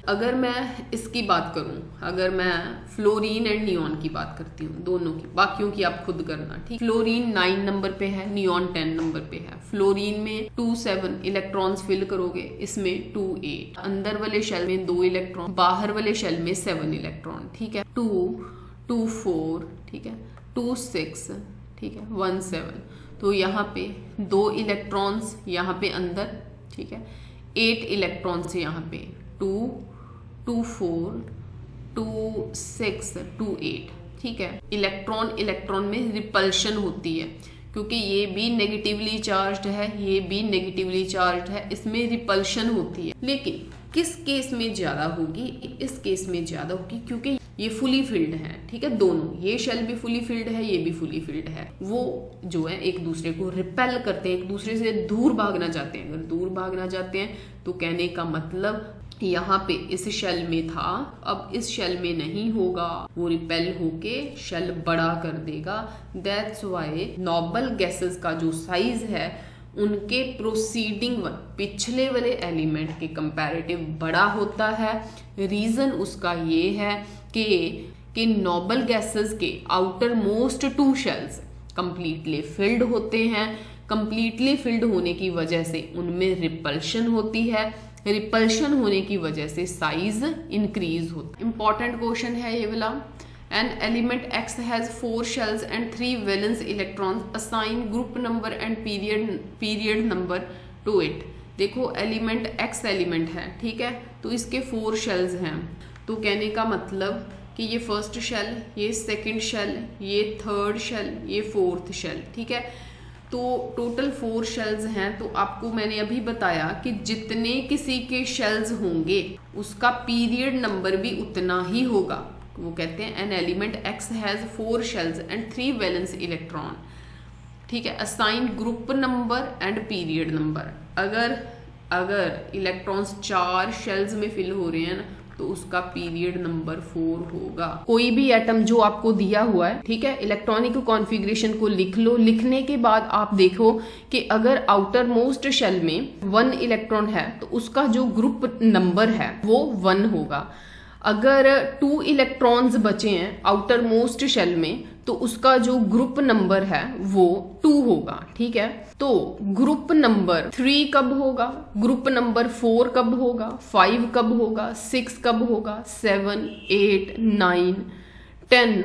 अगर मैं इसकी बात करूं, अगर मैं फ्लोरीन एंड नियॉन की बात करती हूँ, दोनों की, बाकियों की आप खुद करना। ठीक, फ्लोरीन 9 नंबर पे है, नियॉन 10 नंबर पे है। फ्लोरीन में 2-7 इलेक्ट्रॉन्स फिल करोगे, इसमें 2-8, अंदर वाले शेल में 2 इलेक्ट्रॉन, बाहर वाले शेल में 7 इलेक्ट्रॉन। ठीक है, 2-4, ठीक है, 2-6, ठीक है, 1-7, तो यहाँ पे 2 इलेक्ट्रॉन्स यहाँ पे अंदर। ठीक है, 8 इलेक्ट्रॉन्स यहाँ पे, 2-4, 2-6, 2-8। ठीक है, इलेक्ट्रॉन में रिपल्शन होती है क्योंकि ये भी नेगेटिवली चार्ज्ड है, ये भी नेगेटिवली चार्ज्ड है, इसमें रिपल्शन होती है। लेकिन किस केस में ज्यादा होगी? इस केस में ज्यादा होगी क्योंकि ये फुली फिल्ड है, ठीक है, दोनों, ये शेल भी फुली फिल्ड है, ये भी फुली फिल्ड है, वो जो है एक दूसरे को रिपेल करते हैं, एक दूसरे से दूर भागना चाहते हैं। अगर दूर भागना चाहते हैं तो कहने का मतलब यहाँ पे इस शेल में था, अब इस शेल में नहीं होगा, वो रिपेल होके शेल बड़ा कर देगा। दैट्स वाई नोबल गैसेस का जो साइज है उनके प्रोसीडिंग पिछले वाले एलिमेंट के कंपैरेटिव बड़ा होता है। रीजन उसका ये है कि नोबल गैसेस के outer most 2 shells completely filled होते हैं। कंप्लीटली फिल्ड होने की वजह से उनमें रिपल्शन होती है, रिपल्शन होने की वजह से साइज इंक्रीज होता है। इंपॉर्टेंट क्वेश्चन है ये वाला। An element X has 4 shells and 3 valence electrons. Assign group number and period number to it. देखो एलिमेंट X एलिमेंट है, ठीक है, तो इसके 4 शेल्स हैं। तो कहने का मतलब कि ये फर्स्ट शेल, ये सेकंड शेल, ये थर्ड शेल, ये फोर्थ शेल, ठीक है। तो टोटल 4 शेल्स हैं। तो आपको मैंने अभी बताया कि जितने किसी के शेल्स होंगे उसका पीरियड नंबर भी उतना ही होगा। वो कहते हैं an element X has 4 shells and 3 valence electron, ठीक है। Assign group number and period number. अगर इलेक्ट्रॉन्स 4 शेल्स में फिल हो रहे हैं ना, तो उसका पीरियड नंबर 4 होगा। कोई भी एटम जो आपको दिया हुआ है, ठीक है, इलेक्ट्रॉनिक कॉन्फ़िगरेशन को लिख लो। लिखने के बाद आप देखो कि अगर आउटर मोस्ट शेल में 1 इलेक्ट्रॉन है तो उसका जो ग्रुप नंबर है वो 1 होगा। अगर 2 इलेक्ट्रॉन्स बचे हैं आउटर मोस्ट शेल में तो उसका जो ग्रुप नंबर है वो 2 होगा, ठीक है। तो ग्रुप नंबर 3 कब होगा, ग्रुप नंबर 4 कब होगा, 5 कब होगा, 6 कब होगा, 7, 8, 9, 10,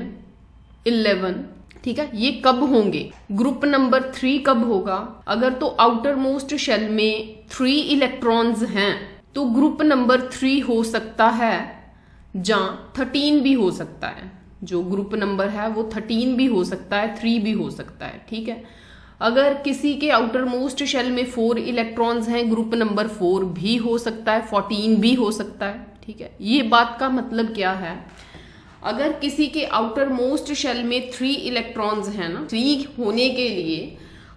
11, ठीक है, ये कब होंगे। ग्रुप नंबर 3 कब होगा, अगर तो आउटर मोस्ट शेल में 3 इलेक्ट्रॉन्स हैं तो ग्रुप नंबर 3 हो सकता है, जहां 13 भी हो सकता है। जो ग्रुप नंबर है वो 13 भी हो सकता है, 3 भी हो सकता है, ठीक है। अगर किसी के आउटर मोस्ट शेल में 4 इलेक्ट्रॉन्स हैं, ग्रुप नंबर 4 भी हो सकता है, 14 भी हो सकता है, ठीक है। ये बात का मतलब क्या है, अगर किसी के आउटर मोस्ट शेल में 3 इलेक्ट्रॉन्स हैं ना, 3 होने के लिए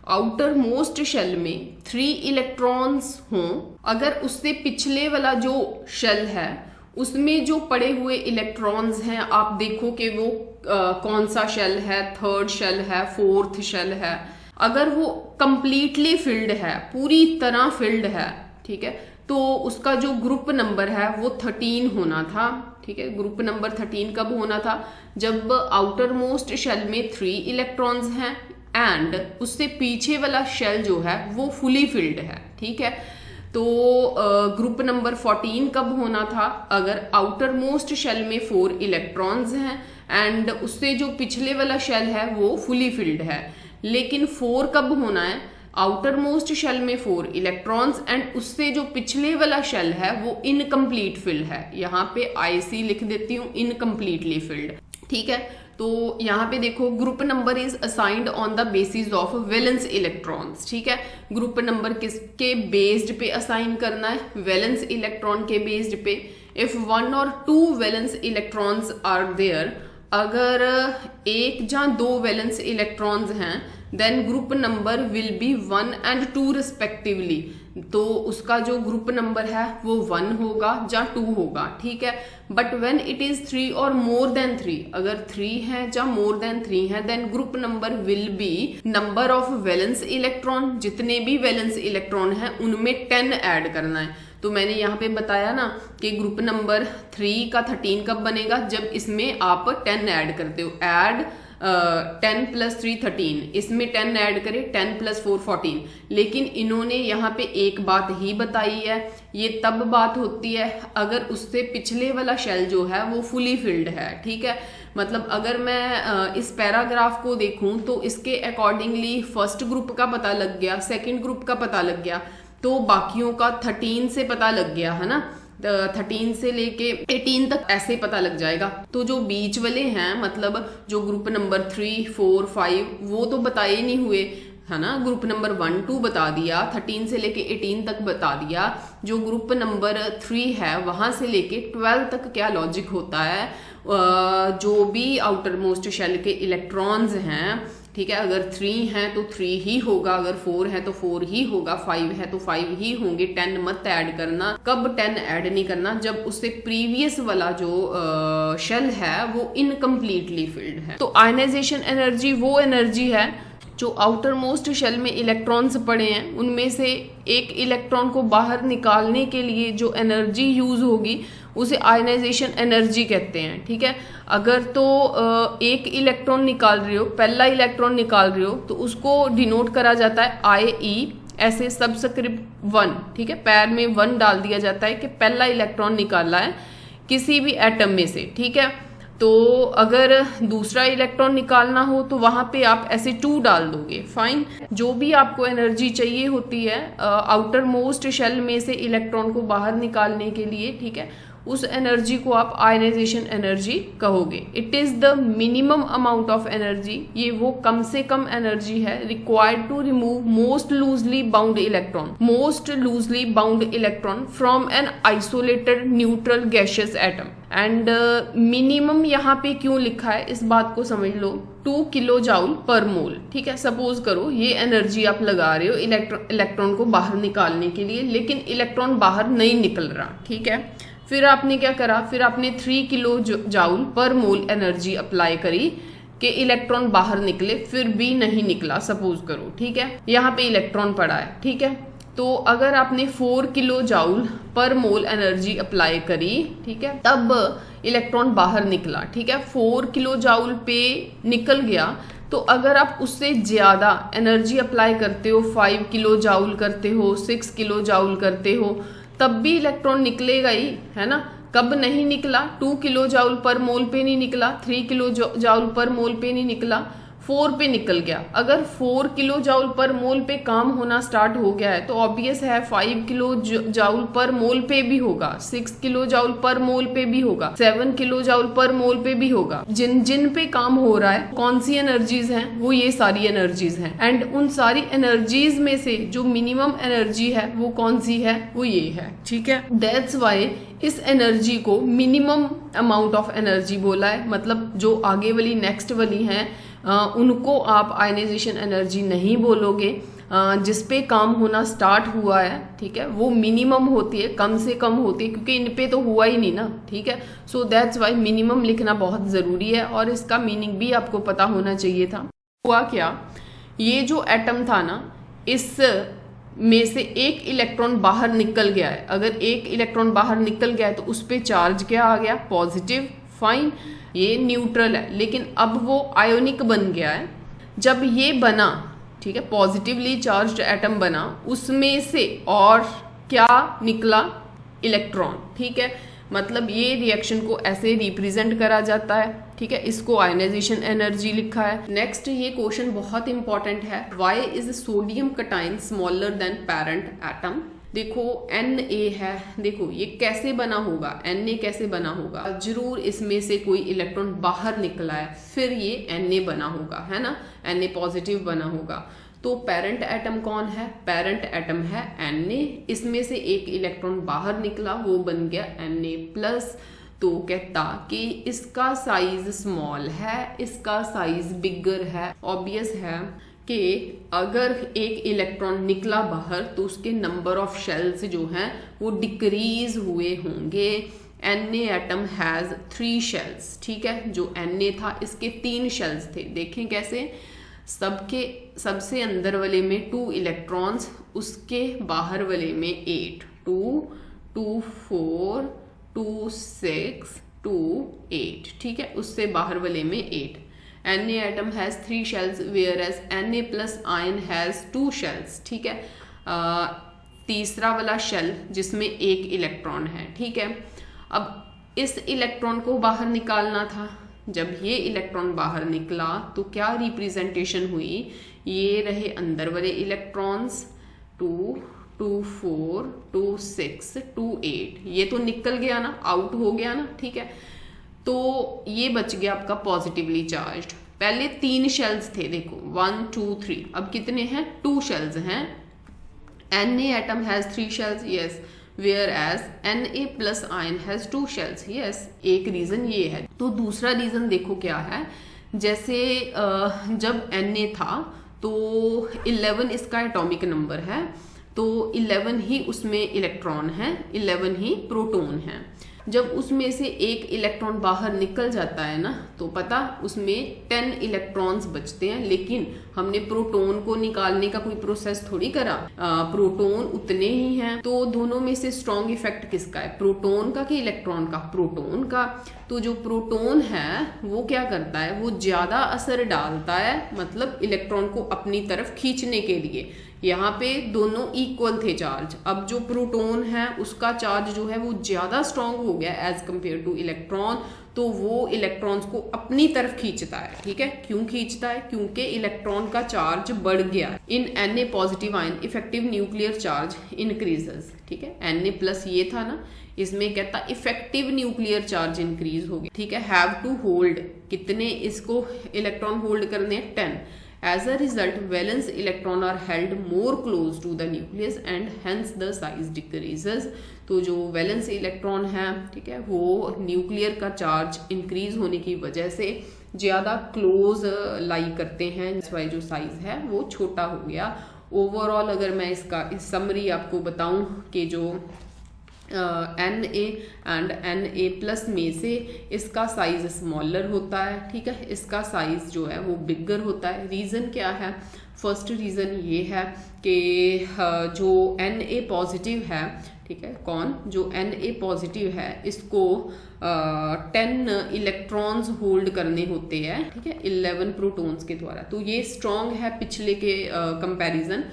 आउटर मोस्ट शेल में 3 इलेक्ट्रॉन्स हों, अगर उससे पिछले वाला जो शेल है उसमें जो पड़े हुए इलेक्ट्रॉन्स हैं, आप देखो कि वो कौन सा शेल है, थर्ड शेल है, फोर्थ शेल है, अगर वो कंप्लीटली फिल्ड है, पूरी तरह फिल्ड है, ठीक है, तो उसका जो ग्रुप नंबर है वो 13 होना था, ठीक है। ग्रुप नंबर 13 कब होना था, जब आउटर मोस्ट शेल में 3 इलेक्ट्रॉन्स हैं एंड उससे पीछे वाला शेल जो है वो फुली फिल्ड है, ठीक है। तो ग्रुप नंबर 14 कब होना था, अगर आउटर मोस्ट शेल में 4 इलेक्ट्रॉन्स हैं एंड उससे जो पिछले वाला शेल है वो फुली फिल्ड है। लेकिन 4 कब होना है, आउटर मोस्ट शेल में 4 इलेक्ट्रॉन्स एंड उससे जो पिछले वाला शेल है वो इनकम्प्लीट फिल्ड है। यहाँ पे IC लिख देती हूँ, इनकम्प्लीटली फिल्ड, ठीक है। तो यहाँ पे देखो group number is assigned on the basis of valence electrons, ठीक है। ग्रुप नंबर किसके बेस्ड पे असाइन करना है, वैलेंस इलेक्ट्रॉन के बेस्ड पे। इफ 1 और 2 वैलेंस इलेक्ट्रॉन्स आर देयर, अगर 1 या 2 वैलेंस इलेक्ट्रॉन्स हैं then group number will be 1 and 2 respectively. तो उसका जो ग्रुप नंबर है वो 1 होगा या 2 होगा, ठीक है। बट व्हेन इट इज 3 और मोर देन 3, अगर 3 है या मोर देन 3 है then group number will be number of valence electron. जितने भी वैलेंस इलेक्ट्रॉन है उनमें 10 ऐड करना है। तो मैंने यहाँ पे बताया ना कि ग्रुप नंबर 3 का 13 कब बनेगा, जब इसमें आप 10 ऐड करते हो। ऐड 10 + 3 13, इसमें 10 ऐड करें, 10 + 4 14। लेकिन इन्होंने यहाँ पे एक बात ही बताई है, ये तब बात होती है अगर उससे पिछले वाला शेल जो है वो फुली फिल्ड है, ठीक है। मतलब अगर मैं इस पैराग्राफ को देखूं तो इसके अकॉर्डिंगली फर्स्ट ग्रुप का पता लग गया, सेकेंड ग्रुप का पता लग गया, तो बाकियों का 13 से पता लग गया है ना, 13 से लेके 18 तक ऐसे पता लग जाएगा। तो जो बीच वाले हैं, मतलब जो ग्रुप नंबर 3, 4, 5 वो तो बताए नहीं हुए, है ना, ग्रुप नंबर 1 2 बता दिया, 13 से लेके 18 तक बता दिया, जो ग्रुप नंबर 3 है वहां से लेके 12 तक क्या लॉजिक होता है, जो भी आउटर मोस्ट शेल के इलेक्ट्रॉन्स हैं, ठीक है, अगर 3 है तो 3 ही होगा, अगर 4 है तो 4 ही होगा, 5 है तो 5 ही होंगे, 10 मत ऐड करना। कब 10 ऐड नहीं करना, जब उससे प्रीवियस वाला जो शेल है वो इनकम्प्लीटली फिल्ड है। तो आयनाइजेशन एनर्जी वो एनर्जी है जो आउटर मोस्ट शेल में इलेक्ट्रॉन्स पड़े हैं उनमें से एक इलेक्ट्रॉन को बाहर निकालने के लिए जो एनर्जी यूज होगी उसे आयनाइजेशन एनर्जी कहते हैं, ठीक है। अगर तो एक इलेक्ट्रॉन निकाल रहे हो, पहला इलेक्ट्रॉन निकाल रहे हो, तो उसको डिनोट करा जाता है IE, ऐसे सबस्क्रिप्ट 1, ठीक है, पैर में 1 डाल दिया जाता है कि पहला इलेक्ट्रॉन निकाला है किसी भी एटम में से, ठीक है। तो अगर दूसरा इलेक्ट्रॉन निकालना हो तो वहां पे आप ऐसे 2 डाल दोगे, फाइन। जो भी आपको एनर्जी चाहिए होती है आउटर मोस्ट शेल में से इलेक्ट्रॉन को बाहर निकालने के लिए, ठीक है, उस एनर्जी को आप आयनाइजेशन एनर्जी कहोगे। It is the minimum amount of energy, ये वो कम से कम एनर्जी है required to remove most loosely bound electron from an isolated neutral gaseous atom. And minimum यहाँ पे क्यों लिखा है इस बात को समझ लो, 2 किलो जाउल पर मोल, ठीक है। सपोज करो ये एनर्जी आप लगा रहे हो इलेक्ट्रॉन को बाहर निकालने के लिए, लेकिन इलेक्ट्रॉन बाहर नहीं निकल रहा, ठीक है। फिर आपने क्या करा, फिर आपने 3 किलो जाउल पर मोल एनर्जी अप्लाई करी कि इलेक्ट्रॉन बाहर निकले, फिर भी नहीं निकला, सपोज करो, ठीक है। यहाँ पे इलेक्ट्रॉन पड़ा है, ठीक है। तो अगर आपने 4 किलो जाउल पर मोल एनर्जी अप्लाई करी, ठीक है, तब इलेक्ट्रॉन बाहर निकला, ठीक है, 4 किलो जाउल पे निकल गया। तो अगर आप उससे ज्यादा एनर्जी अप्लाई करते हो, 5 किलो जाउल करते हो, 6 किलो जाउल करते हो, तब भी इलेक्ट्रॉन निकलेगा ही, है ना। कब नहीं निकला, 2 किलो जाउल पर मोल पे नहीं निकला, 3 किलो जाउल पर मोल पे नहीं निकला, 4 पे निकल गया। अगर 4 किलो जाउल पर मोल पे काम होना स्टार्ट हो गया है तो ऑब्वियस है 5 किलो जाउल पर मोल पे भी होगा, 6 किलो जाउल पर मोल पे भी होगा, 7 किलो जाउल पर मोल पे भी होगा। जिन जिन पे काम हो रहा है, कौन सी एनर्जीज हैं, वो ये सारी एनर्जीज हैं। एंड उन सारी एनर्जीज में से जो मिनिमम एनर्जी है वो कौन सी है, वो ये है, ठीक है। दैट्स वाई इस एनर्जी को मिनिमम अमाउंट ऑफ एनर्जी बोला है, मतलब जो आगे वाली नेक्स्ट वाली हैं उनको आप आयनाइजेशन एनर्जी नहीं बोलोगे, जिसपे काम होना स्टार्ट हुआ है, ठीक है, वो मिनिमम होती है, कम से कम होती है, क्योंकि इन पे तो हुआ ही नहीं ना, ठीक है। सो दैट्स वाई मिनिमम लिखना बहुत जरूरी है और इसका मीनिंग भी आपको पता होना चाहिए था। हुआ क्या, ये जो एटम था ना, इस में से एक इलेक्ट्रॉन बाहर निकल गया है। अगर एक इलेक्ट्रॉन बाहर निकल गया है तो उस पे चार्ज क्या आ गया, पॉजिटिव, फाइन। ये न्यूट्रल है, लेकिन अब वो आयोनिक बन गया है। जब ये बना, ठीक है, पॉजिटिवली चार्ज्ड एटम बना, उसमें से और क्या निकला, इलेक्ट्रॉन, ठीक है। मतलब ये रिएक्शन को ऐसे रिप्रेजेंट करा जाता है, ठीक है, इसको आयनाइजेशन एनर्जी लिखा है। नेक्स्ट ये क्वेश्चन बहुत इंपॉर्टेंट है, why is sodium कटाइन smaller than parent atom. देखो Na है, देखो ये कैसे बना होगा, Na कैसे बना होगा, जरूर इसमें से कोई इलेक्ट्रॉन बाहर निकला है, फिर ये Na बना होगा, है ना, Na पॉजिटिव बना होगा। तो पेरेंट एटम कौन है, पेरेंट एटम है Na, इसमें से एक इलेक्ट्रॉन बाहर निकला, वो बन गया Na+। तो कहता कि इसका साइज स्मॉल है, इसका साइज बिगर है। ऑब्वियस है कि अगर एक इलेक्ट्रॉन निकला बाहर तो उसके नंबर ऑफ शेल्स जो हैं वो डिक्रीज हुए होंगे। Na एटम हैज 3 शेल्स, ठीक है, जो Na था इसके 3 शेल्स थे। देखें कैसे, सबसे अंदर वाले में 2 इलेक्ट्रॉन्स, उसके बाहर वाले में 8, 2, 2, 4, 2, 6, 2, 8, ठीक है, उससे बाहर वाले में 8। Na atom has 3 shells whereas Na plus ion has 2 shells, ठीक है। तीसरा वाला शेल जिसमें एक इलेक्ट्रॉन है, ठीक है। अब इस इलेक्ट्रॉन को बाहर निकालना था, जब ये इलेक्ट्रॉन बाहर निकला तो क्या रिप्रेजेंटेशन हुई, ये रहे अंदर वाले इलेक्ट्रॉन्स 2, 2, 4, 2, 6, 2, 8, ये तो निकल गया ना, आउट हो गया ना, ठीक है। तो ये बच गया आपका पॉजिटिवली चार्ज्ड। पहले 3 शेल्स थे, देखो 1 2 3, अब कितने हैं? 2 शेल्स हैं। Na atom has 3 shells, yes, whereas Na plus ion has 2 shells, yes। एक रीजन ये है। तो दूसरा रीजन देखो क्या है, जैसे जब Na था तो 11 इसका एटॉमिक नंबर है, तो 11 ही उसमें इलेक्ट्रॉन है, 11 ही प्रोटॉन है। जब उसमें से एक इलेक्ट्रॉन बाहर निकल जाता है ना, तो पता उसमें 10 इलेक्ट्रॉन्स बचते हैं, लेकिन हमने प्रोटॉन को निकालने का कोई प्रोसेस थोड़ी करा, प्रोटॉन उतने ही हैं। तो दोनों में से स्ट्रॉन्ग इफेक्ट किसका है, प्रोटॉन का कि इलेक्ट्रॉन का? प्रोटॉन का। तो जो प्रोटॉन है वो क्या करता है, वो ज्यादा असर डालता है, मतलब इलेक्ट्रॉन को अपनी तरफ खींचने के लिए। यहाँ पे दोनों इक्वल थे चार्ज, अब जो प्रोटॉन है उसका चार्ज जो है वो ज्यादा स्ट्रांग हो गया एज कंपेयर टू इलेक्ट्रॉन, तो वो इलेक्ट्रॉन्स को अपनी तरफ खींचता है। ठीक है, क्यों खींचता है? क्योंकि इलेक्ट्रॉन का चार्ज बढ़ गया। इन Na positive ion effective nuclear charge increases. ठीक है, Na प्लस ये था ना, इसमें कहता इफेक्टिव न्यूक्लियर चार्ज इंक्रीज हो गया। ठीक है, हैव टू होल्ड, कितने इसको इलेक्ट्रॉन होल्ड करने हैं? 10। As a result, valence electron are held more close to the nucleus and hence the size decreases। तो जो वैलेंस इलेक्ट्रॉन है, ठीक है, वो न्यूक्लियर का चार्ज इंक्रीज होने की वजह से ज्यादा क्लोज लाई करते हैं, इस वाई जो साइज है वो छोटा हो गया। ओवरऑल अगर मैं इसका समरी आपको बताऊं कि जो Na एंड Na प्लस में से इसका साइज स्मॉलर होता है। ठीक है, इसका साइज जो है वो बिगर होता है। रीज़न क्या है? फर्स्ट रीज़न ये है कि जो Na पॉजिटिव है, ठीक है, कौन? जो Na पॉजिटिव है इसको 10 इलेक्ट्रॉन्स होल्ड करने होते हैं, ठीक है, 11 प्रोटॉन्स के द्वारा। तो ये स्ट्रॉन्ग है पिछले के कंपैरिजन।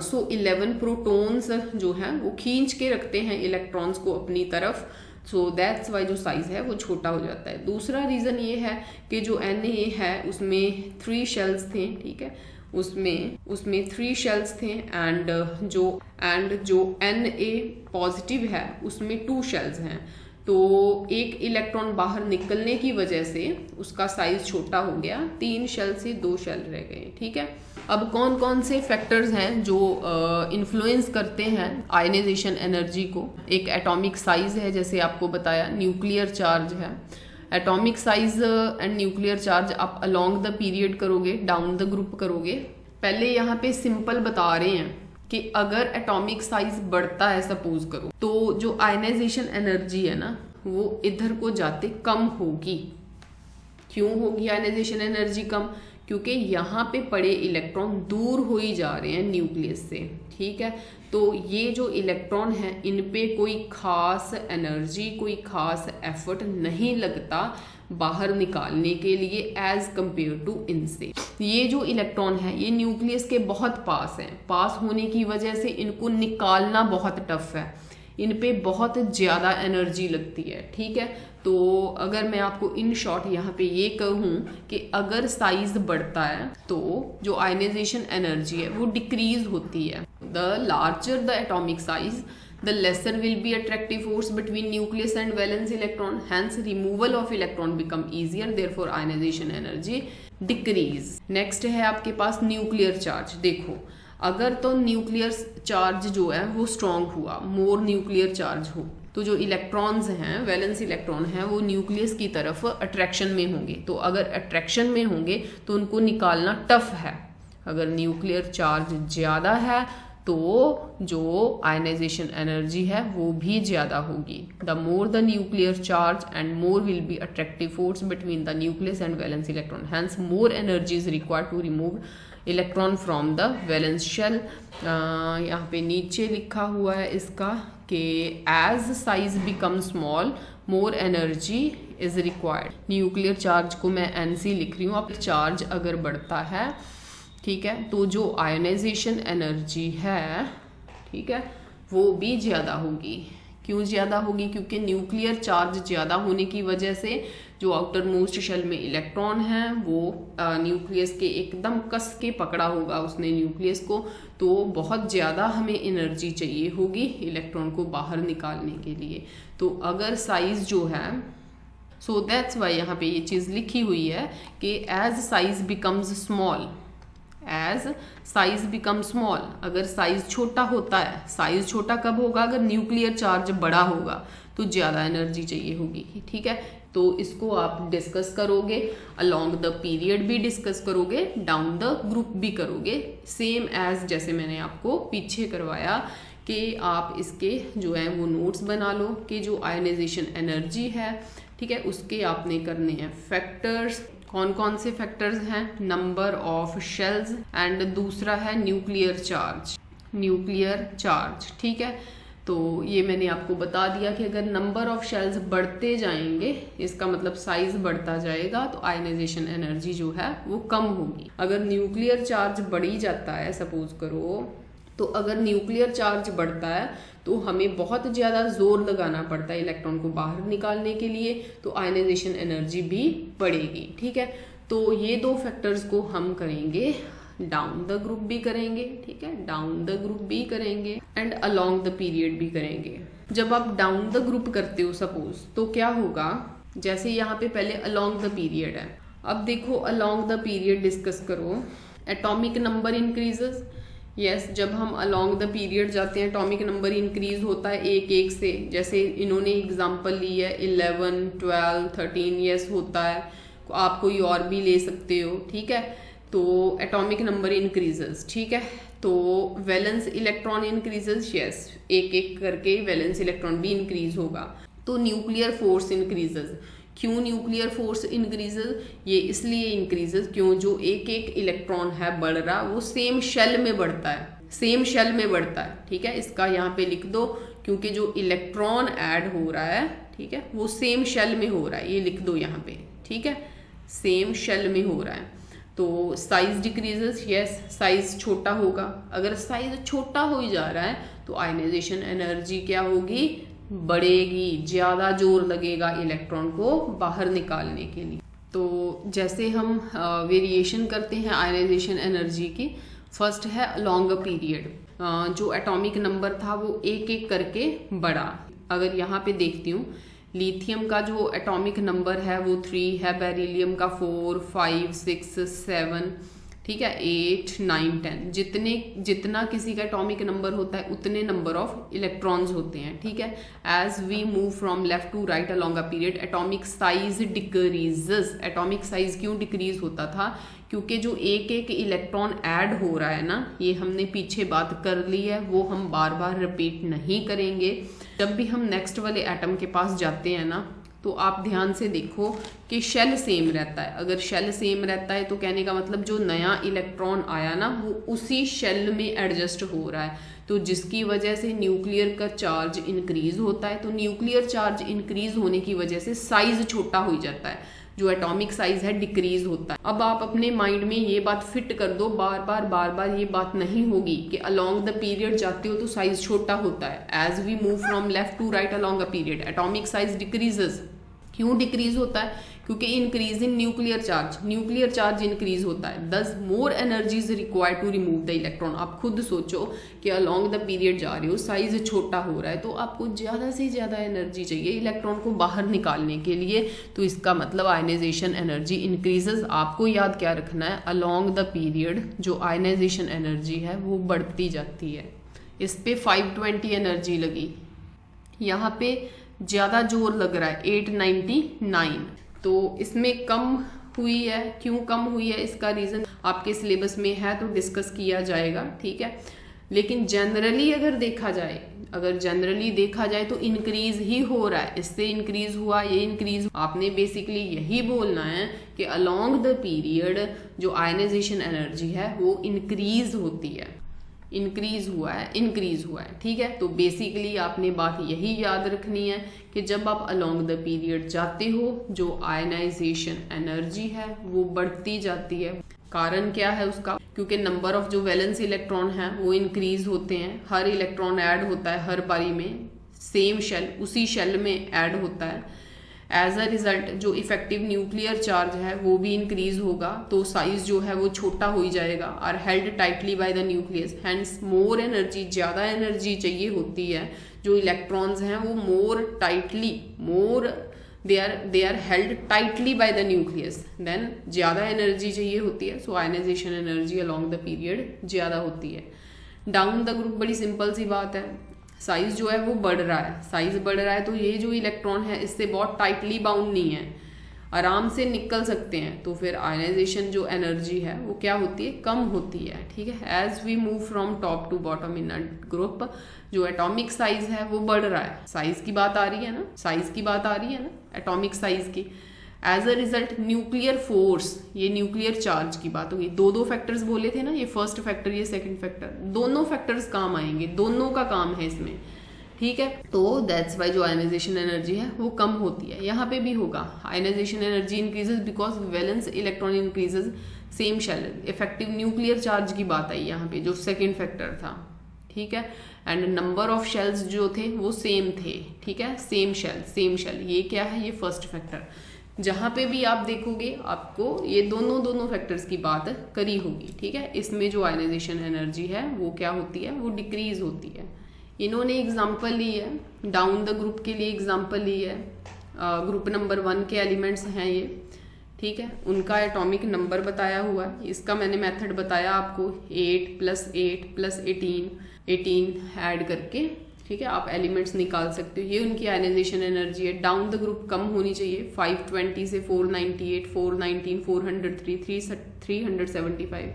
सो 11 प्रोटॉन्स जो है वो खींच के रखते हैं इलेक्ट्रॉन्स को अपनी तरफ, सो दैट्स वाई जो साइज है वो छोटा हो जाता है। दूसरा रीजन ये है कि जो Na है उसमें 3 शेल्स थे, ठीक है, उसमें 3 शेल्स थे एंड जो Na पॉजिटिव है उसमें 2 शेल्स हैं। तो एक इलेक्ट्रॉन बाहर निकलने की वजह से उसका साइज छोटा हो गया, 3 शेल से 2 शेल रह गए। ठीक है, अब कौन कौन से फैक्टर्स हैं जो इन्फ्लुएंस करते हैं आयनाइजेशन एनर्जी को? एक एटॉमिक साइज है, जैसे आपको बताया, न्यूक्लियर चार्ज है। Atomic size and nuclear charge आप अलोंग द पीरियड करोगे, डाउन द ग्रुप करोगे। पहले यहाँ पे सिंपल बता रहे हैं कि अगर एटॉमिक साइज बढ़ता है सपोज करो, तो जो आयनाइजेशन एनर्जी है ना वो इधर को जाते कम होगी। क्यों होगी आयनाइजेशन एनर्जी कम? क्योंकि यहाँ पे पड़े इलेक्ट्रॉन दूर हो ही जा रहे हैं न्यूक्लियस से। ठीक है, तो ये जो इलेक्ट्रॉन है इन पे कोई खास एनर्जी, कोई खास एफर्ट नहीं लगता बाहर निकालने के लिए एज कंपेयर टू इनसे। ये जो इलेक्ट्रॉन है ये न्यूक्लियस के बहुत पास है, पास होने की वजह से इनको निकालना बहुत टफ है, इन पे बहुत ज्यादा एनर्जी लगती है। ठीक है, तो अगर मैं आपको इन शॉर्ट यहाँ पे ये कहूँ कि अगर साइज बढ़ता है तो जो आयनाइजेशन एनर्जी है वो डिक्रीज होती है। The larger the atomic size, the lesser will be attractive force between nucleus and valence electron, hence removal of electron become easier, therefore ionization energy decrease। next है आपके पास न्यूक्लियर चार्ज। देखो अगर तो nuclear charge जो है वो strong हुआ, मोर nuclear charge हो, तो जो इलेक्ट्रॉन्स हैं, वैलेंस इलेक्ट्रॉन हैं, वो न्यूक्लियस की तरफ अट्रैक्शन में होंगे। तो अगर अट्रैक्शन में होंगे तो उनको निकालना टफ है। अगर न्यूक्लियर चार्ज ज़्यादा है तो जो आयनाइजेशन एनर्जी है वो भी ज़्यादा होगी। The more the nuclear charge and more will be attractive force between the nucleus and valence electron, hence more energy is required to remove electron from the valence shell. यहाँ पे नीचे लिखा हुआ है इसका कि as size become small more energy is required. Nuclear charge को मैं NC लिख रही हूँ। अब चार्ज अगर बढ़ता है, ठीक है, तो जो आयनाइजेशन एनर्जी है, ठीक है, वो भी ज़्यादा होगी। क्यों ज़्यादा होगी? क्योंकि न्यूक्लियर चार्ज ज़्यादा होने की वजह से जो आउटर मोस्ट शेल में इलेक्ट्रॉन है वो न्यूक्लियस के एकदम कस के पकड़ा होगा उसने न्यूक्लियस को, तो बहुत ज़्यादा हमें एनर्जी चाहिए होगी इलेक्ट्रॉन को बाहर निकालने के लिए। तो अगर साइज जो है सो दैट्स वाई यहाँ पे ये चीज लिखी हुई है कि as size becomes small, as size become small, अगर साइज छोटा होता है, साइज छोटा कब होगा, अगर न्यूक्लियर चार्ज बड़ा होगा तो ज्यादा एनर्जी चाहिए होगी, ठीक है। तो इसको आप डिस्कस करोगे, अलोंग द पीरियड भी डिस्कस करोगे, डाउन द ग्रुप भी करोगे, सेम एज जैसे मैंने आपको पीछे करवाया कि आप इसके जो है वो नोट्स बना लो कि जो आयनाइजेशन एनर्जी है, ठीक है, उसके आपने करने हैं फैक्टर्स। कौन कौन से फैक्टर्स हैं, नंबर ऑफ शेल्स एंड दूसरा है न्यूक्लियर चार्ज, न्यूक्लियर चार्ज, ठीक है। तो ये मैंने आपको बता दिया कि अगर नंबर ऑफ शेल्स बढ़ते जाएंगे, इसका मतलब साइज बढ़ता जाएगा, तो आयनाइजेशन एनर्जी जो है वो कम होगी। अगर न्यूक्लियर चार्ज बढ़ी जाता है, सपोज करो, तो अगर न्यूक्लियर चार्ज बढ़ता है तो हमें बहुत ज्यादा जोर लगाना पड़ता है इलेक्ट्रॉन को बाहर निकालने के लिए, तो आयनाइजेशन एनर्जी भी बढ़ेगी, ठीक है। तो ये दो फैक्टर्स को हम करेंगे, डाउन द ग्रुप भी करेंगे, ठीक है, डाउन द ग्रुप भी करेंगे एंड अलोंग द पीरियड भी करेंगे। जब आप डाउन द ग्रुप करते हो सपोज, तो क्या होगा, जैसे यहाँ पे पहले अलोंग द पीरियड है, अब देखो अलोंग द पीरियड डिस्कस करो, एटॉमिक नंबर इंक्रीजेस, यस, जब हम अलोंग द पीरियड जाते हैं एटॉमिक नंबर इंक्रीज होता है एक एक से, जैसे इन्होंने एग्जांपल ली है 11, 12, 13, यस होता है, आप कोई और भी ले सकते हो, ठीक है। तो एटॉमिक नंबर इंक्रीजेस, ठीक है। तो वैलेंस इलेक्ट्रॉन इंक्रीजेस, यस, एक एक करके वैलेंस इलेक्ट्रॉन भी इंक्रीज होगा। तो न्यूक्लियर फोर्स इंक्रीजेस, क्यों न्यूक्लियर फोर्स इंक्रीजेस, ये इसलिए इंक्रीजेस क्यों जो एक एक इलेक्ट्रॉन है बढ़ रहा, वो सेम शेल में बढ़ता है, सेम शेल में बढ़ता है, ठीक है। इसका यहाँ पे लिख दो, क्योंकि जो इलेक्ट्रॉन ऐड हो रहा है, ठीक है, वो सेम शेल में हो रहा है, ये लिख दो यहाँ पे, ठीक है, सेम शेल में हो रहा है। तो साइज डिक्रीजेस, यस, साइज छोटा होगा, अगर साइज छोटा हो ही जा रहा है तो आयनाइजेशन एनर्जी क्या होगी, बढ़ेगी, ज्यादा जोर लगेगा इलेक्ट्रॉन को बाहर निकालने के लिए। तो जैसे हम वेरिएशन करते हैं आयनाइजेशन एनर्जी की, फर्स्ट है अलोंग अ पीरियड, जो एटॉमिक नंबर था वो एक एक करके बढ़ा। अगर यहाँ पे देखती हूँ, लिथियम का जो एटॉमिक नंबर है वो 3 है, बेरिलियम का 4, 5, 6, 7, ठीक है, 8, 9, 10, जितना किसी का एटॉमिक नंबर होता है उतने नंबर ऑफ इलेक्ट्रॉन्स होते हैं, ठीक है। As we move from left to right along a period, atomic size decreases. Atomic size क्यों डिक्रीज होता था, क्योंकि जो एक एक इलेक्ट्रॉन ऐड हो रहा है ना, ये हमने पीछे बात कर ली है, वो हम बार बार रिपीट नहीं करेंगे। जब भी हम नेक्स्ट वाले एटम के पास जाते हैं ना, तो आप ध्यान से देखो कि शेल सेम रहता है। अगर शेल सेम रहता है तो कहने का मतलब जो नया इलेक्ट्रॉन आया ना, वो उसी शेल में एडजस्ट हो रहा है, तो जिसकी वजह से न्यूक्लियर का चार्ज इंक्रीज होता है। तो न्यूक्लियर चार्ज इंक्रीज होने की वजह से साइज छोटा हो जाता है, जो एटॉमिक साइज है डिक्रीज होता है। अब आप अपने माइंड में ये बात फिट कर दो, बार बार ये बात नहीं होगी कि अलोंग द पीरियड जाते हो तो साइज छोटा होता है। As we move from left to right along a period, atomic size decreases. क्यों डिक्रीज होता है, क्योंकि increase in nuclear charge, nuclear charge increase होता है, thus more energy is required to remove the electron. आप खुद सोचो कि अलोंग द पीरियड जा रहे हो, साइज छोटा हो रहा है, तो आपको ज्यादा से ज्यादा एनर्जी चाहिए इलेक्ट्रॉन को बाहर निकालने के लिए, तो इसका मतलब आयनाइजेशन एनर्जी इंक्रीजेस। आपको याद क्या रखना है, अलोंग द पीरियड जो आयनाइजेशन एनर्जी है वो बढ़ती जाती है। इस पे 520 एनर्जी लगी, यहाँ पे ज्यादा जोर लग रहा है 899, तो इसमें कम हुई है। क्यों कम हुई है, इसका रीजन आपके सिलेबस में है तो डिस्कस किया जाएगा, ठीक है। लेकिन जनरली अगर देखा जाए तो इंक्रीज ही हो रहा है, इससे इंक्रीज हुआ, ये इंक्रीज। आपने बेसिकली यही बोलना है कि अलोंग द पीरियड जो आयनाइजेशन एनर्जी है वो इंक्रीज होती है, इंक्रीज हुआ है, ठीक है। तो बेसिकली आपने बात यही याद रखनी है कि जब आप अलोंग द पीरियड जाते हो, जो आयनाइजेशन एनर्जी है वो बढ़ती जाती है। कारण क्या है उसका, क्योंकि नंबर ऑफ जो वैलेंस इलेक्ट्रॉन है वो इंक्रीज होते हैं, हर इलेक्ट्रॉन ऐड होता है हर बारी में, सेम शेल, उसी शेल में ऐड होता है। एज अ रिजल्ट जो इफेक्टिव न्यूक्लियर चार्ज है वो भी इंक्रीज होगा, तो साइज जो है वो छोटा हो जाएगा, और held tightly by the nucleus, hence more energy, ज्यादा एनर्जी चाहिए होती है। जो इलेक्ट्रॉन्स हैं वो more tightly, more they are held tightly by the nucleus, then ज्यादा एनर्जी चाहिए होती है, so ionization energy along the period ज्यादा होती है। डाउन द ग्रुप बड़ी सिंपल सी बात है, साइज जो है वो बढ़ रहा है, साइज बढ़ रहा है तो ये जो इलेक्ट्रॉन है इससे बहुत टाइटली बाउंड नहीं है, आराम से निकल सकते हैं, तो फिर आयनाइजेशन जो एनर्जी है वो क्या होती है, कम होती है। ठीक है, as we move from top to bottom in a group, जो एटॉमिक साइज है वो बढ़ रहा है, साइज की बात आ रही है ना, साइज की बात आ रही है ना, एटॉमिक साइज की। As a result nuclear force, ये न्यूक्लियर चार्ज की बात होगी। दो फैक्टर्स बोले थे ना, ये फर्स्ट फैक्टर ये सेकंड फैक्टर, दोनों फैक्टर्स काम आएंगे, दोनों का काम है इसमें। ठीक है, तो दैट्स वाई जो आयनाइजेशन एनर्जी है वो कम होती है। यहाँ पे भी होगा ionization energy increases because valence electron increases same shell, effective nuclear charge की बात आई यहाँ पे, जो सेकेंड फैक्टर था। ठीक है, एंड नंबर ऑफ शेल्स जो थे वो सेम थे। ठीक है, सेम शेल, ये क्या है, ये फर्स्ट फैक्टर। जहां पे भी आप देखोगे आपको ये दोनों फैक्टर्स की बात करी होगी। ठीक है, इसमें जो आयनाइजेशन एनर्जी है वो क्या होती है, वो डिक्रीज होती है। इन्होंने एग्जाम्पल ली है, डाउन द ग्रुप के लिए एग्जाम्पल ली है, ग्रुप नंबर 1 के एलिमेंट्स हैं ये। ठीक है, उनका एटॉमिक नंबर बताया हुआ है, इसका मैंने मेथड बताया आपको, 8 + 8 + 18 ऐड करके। ठीक है, आप एलिमेंट्स निकाल सकते हो, ये उनकी आयनाइजेशन एनर्जी है। डाउन द ग्रुप कम होनी चाहिए, 520 से 498, 419, 403, 375।